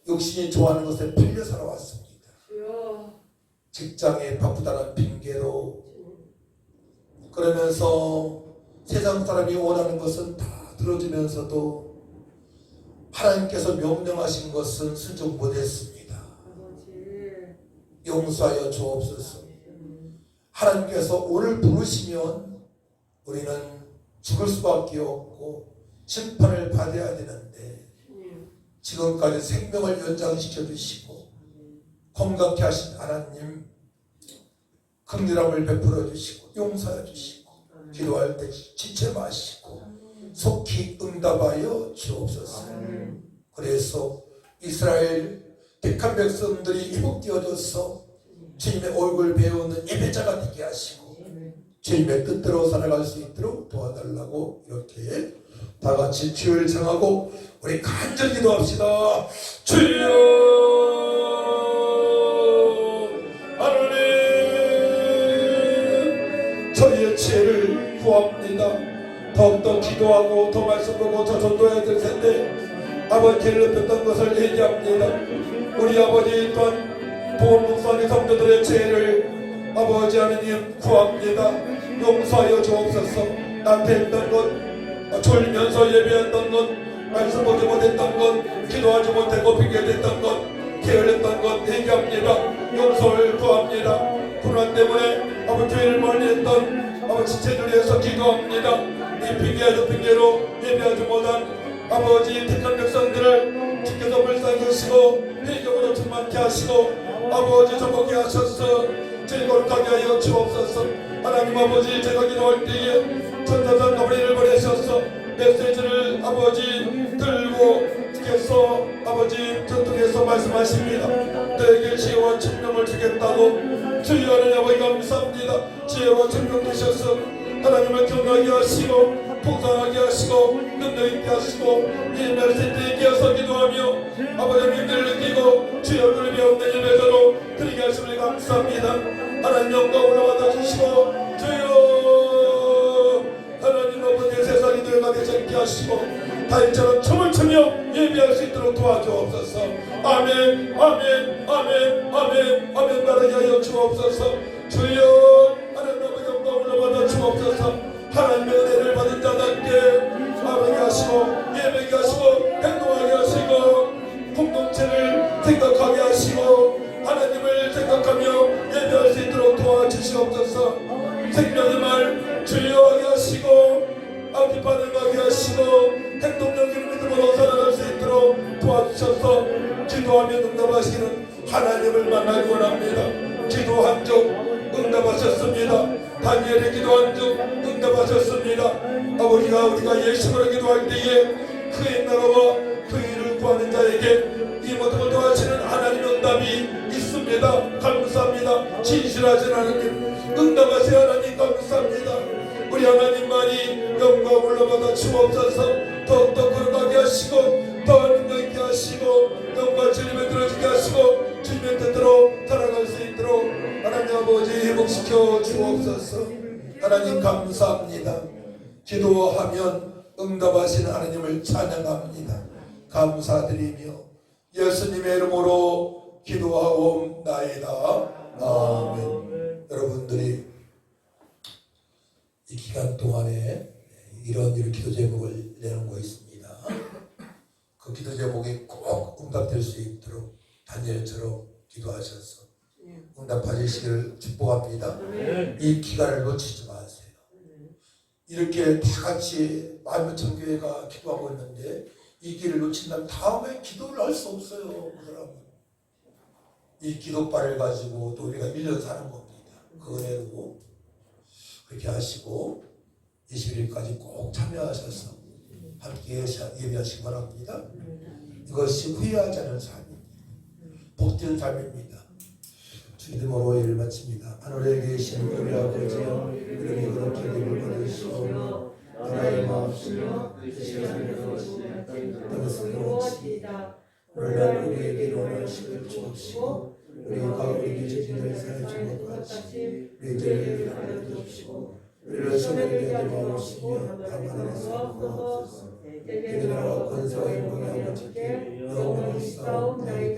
육신이 좋아하는 것에 팔려 살아왔습니다. 직장에 바쁘다는 핑계로, 그러면서 세상 사람이 원하는 것은 다 들어주면서도 하나님께서 명령하신 것은 순종 못했습니다. 용서하여 주옵소서. 하나님께서 오늘 부르시면 우리는 죽을 수밖에 없고 심판을 받아야 되는데, 지금까지 생명을 연장시켜 주시고 건강케 하신 하나님, 긍휼함을 베풀어 주시고 용서해 주시고 기도할 때 지체 마시고 속히 응답하여 주옵소서. 그래서 이스라엘 택한 백성들이 회복되어져서 주님의 얼굴 배우는 예배자가 되게 하시고 주님의 뜻대로 살아갈 수 있도록 도와달라고 이렇게 다 같이 주를 청하고 우리 간절히 기도합시다. 주여 하나님, 저희의 죄를 구합니다. 더욱더 기도하고 더 말씀 보고 더 전도해야 될 텐데 아버지 죄를 폈던 것을 얘기합니다. 우리 아버지 또한 보험목사님 성도들의 죄를 아버지 하나님 구합니다. 용서하여 주옵소서. 나한테 했던 것, 졸면서 예배했던 것, 말씀 보지 못했던 것, 기도하지 못하고 핑계댔던 것, 게을렀던 것 얘기합니다. 용서를 구합니다. 불안 때문에 아버지 죄를 멀리했던 아버지 지체들에서 기도합니다. 이 핑계하는 핑계로 예배하지 못한 아버지 택한 백성들을 주께서 불쌍히 회개으로 충만케 하시고 아버지 전복케 하셔서 즐거울하게 하여 주옵소서. 하나님 아버지, 제가 기도할 때에 천사장 가브리엘을 보내셔서 메시지를 아버지 들고 주께서 아버지 전통에서 말씀하십니다. 너에게 지혜와 청명을 주겠다고. 주여 하나님 아버지 감사합니다. 지혜와 청명 주셔서 하나님을 경외하게 하시고 풍성하게 하시고 능력 있게 하시고 이 메시지에 이어서 기도하며 아버지 믿음을 느끼고 주의 얼굴을 배우는 예배자로 드리게 하심을 감사합니다. 하나님 영광을 받아 주시고 주여 하나님 아버지 세상이 들어가게 되게 하시고 다윗처럼 춤을 추며 예배할 수 있도록 도와주옵소서. 아멘 아멘 아멘 아멘 아멘 바라게 하여 주옵소서. 주여 하나님 아버지 영광을 받아 주옵소서. 하나님의 은혜를 받은 자답게 아버지 하시고 예배게 하시고 행동 주시고 행동력을 믿음으로 살아갈 수 있도록 도와주셔서 기도하며 응답하시는 하나님을 만나기 원합니다. 기도한 적 응답하셨습니다. 다니엘의 기도한 적 응답하셨습니다. 아버지가 우리가 예수로 기도할 때에 그의 나라와 그 일을 구하는 자에게 이 모든 걸 도와주시는 하나님 응답이 있습니다. 감사합니다. 진실하신 하나님, 응답하신 하나님 감사합니다. 우리 하나님만이 영광 올라받아 주옵소서. 더욱더 거룩하게 하시고 더 능력 있게 하시고 영광 주님을 들어주게 하시고 주님의 뜻대로 살아갈 수 있도록 하나님 아버지 회복시켜 주옵소서. 하나님 감사합니다. 기도하면 응답하시는 하나님을 찬양합니다. 감사드리며 예수님의 이름으로 기도하옵나이다. 아멘. 여러분들이 이 기간 동안에 이런 기도 제목을 내는 거 있습니다. 그 기도 제목이 꼭 응답될 수 있도록 다니엘처럼 기도하셔서 응답하시기를 축복합니다. 이 기간을 놓치지 마세요. 이렇게 다 같이 만민천교회가 기도하고 있는데 이 길을 놓친다면 다음에 기도를 할 수 없어요. 그 사람은. 이 기도발을 가지고 또 우리가 1년 사는 겁니다. 그 은혜로 그렇게 하시고 21일까지 꼭 참여하셔서 함께 예배하시기 바랍니다. 이것이 후회하지 않은 삶입니다. 복된 삶입니다. 주 이름으로 예를 마칩니다. 하늘에 계신 우리 아버지여, 이름이 그렇게 기름을 받으시오며 나라의 마음이시며 뜻이 하늘에서 이루어지이다. 오늘날 우리에게 일어날 식을 주옵시고 우리가 우리에게 죄진 자를 사하여 준 것 같이 우리 죄를 사하여 주옵시고 우리를 시험에 하지 마옵시며 다만 안에서 구하옵소서. 내 나라와 권세와 영광이 아버지께 영원히 있사옵나이다.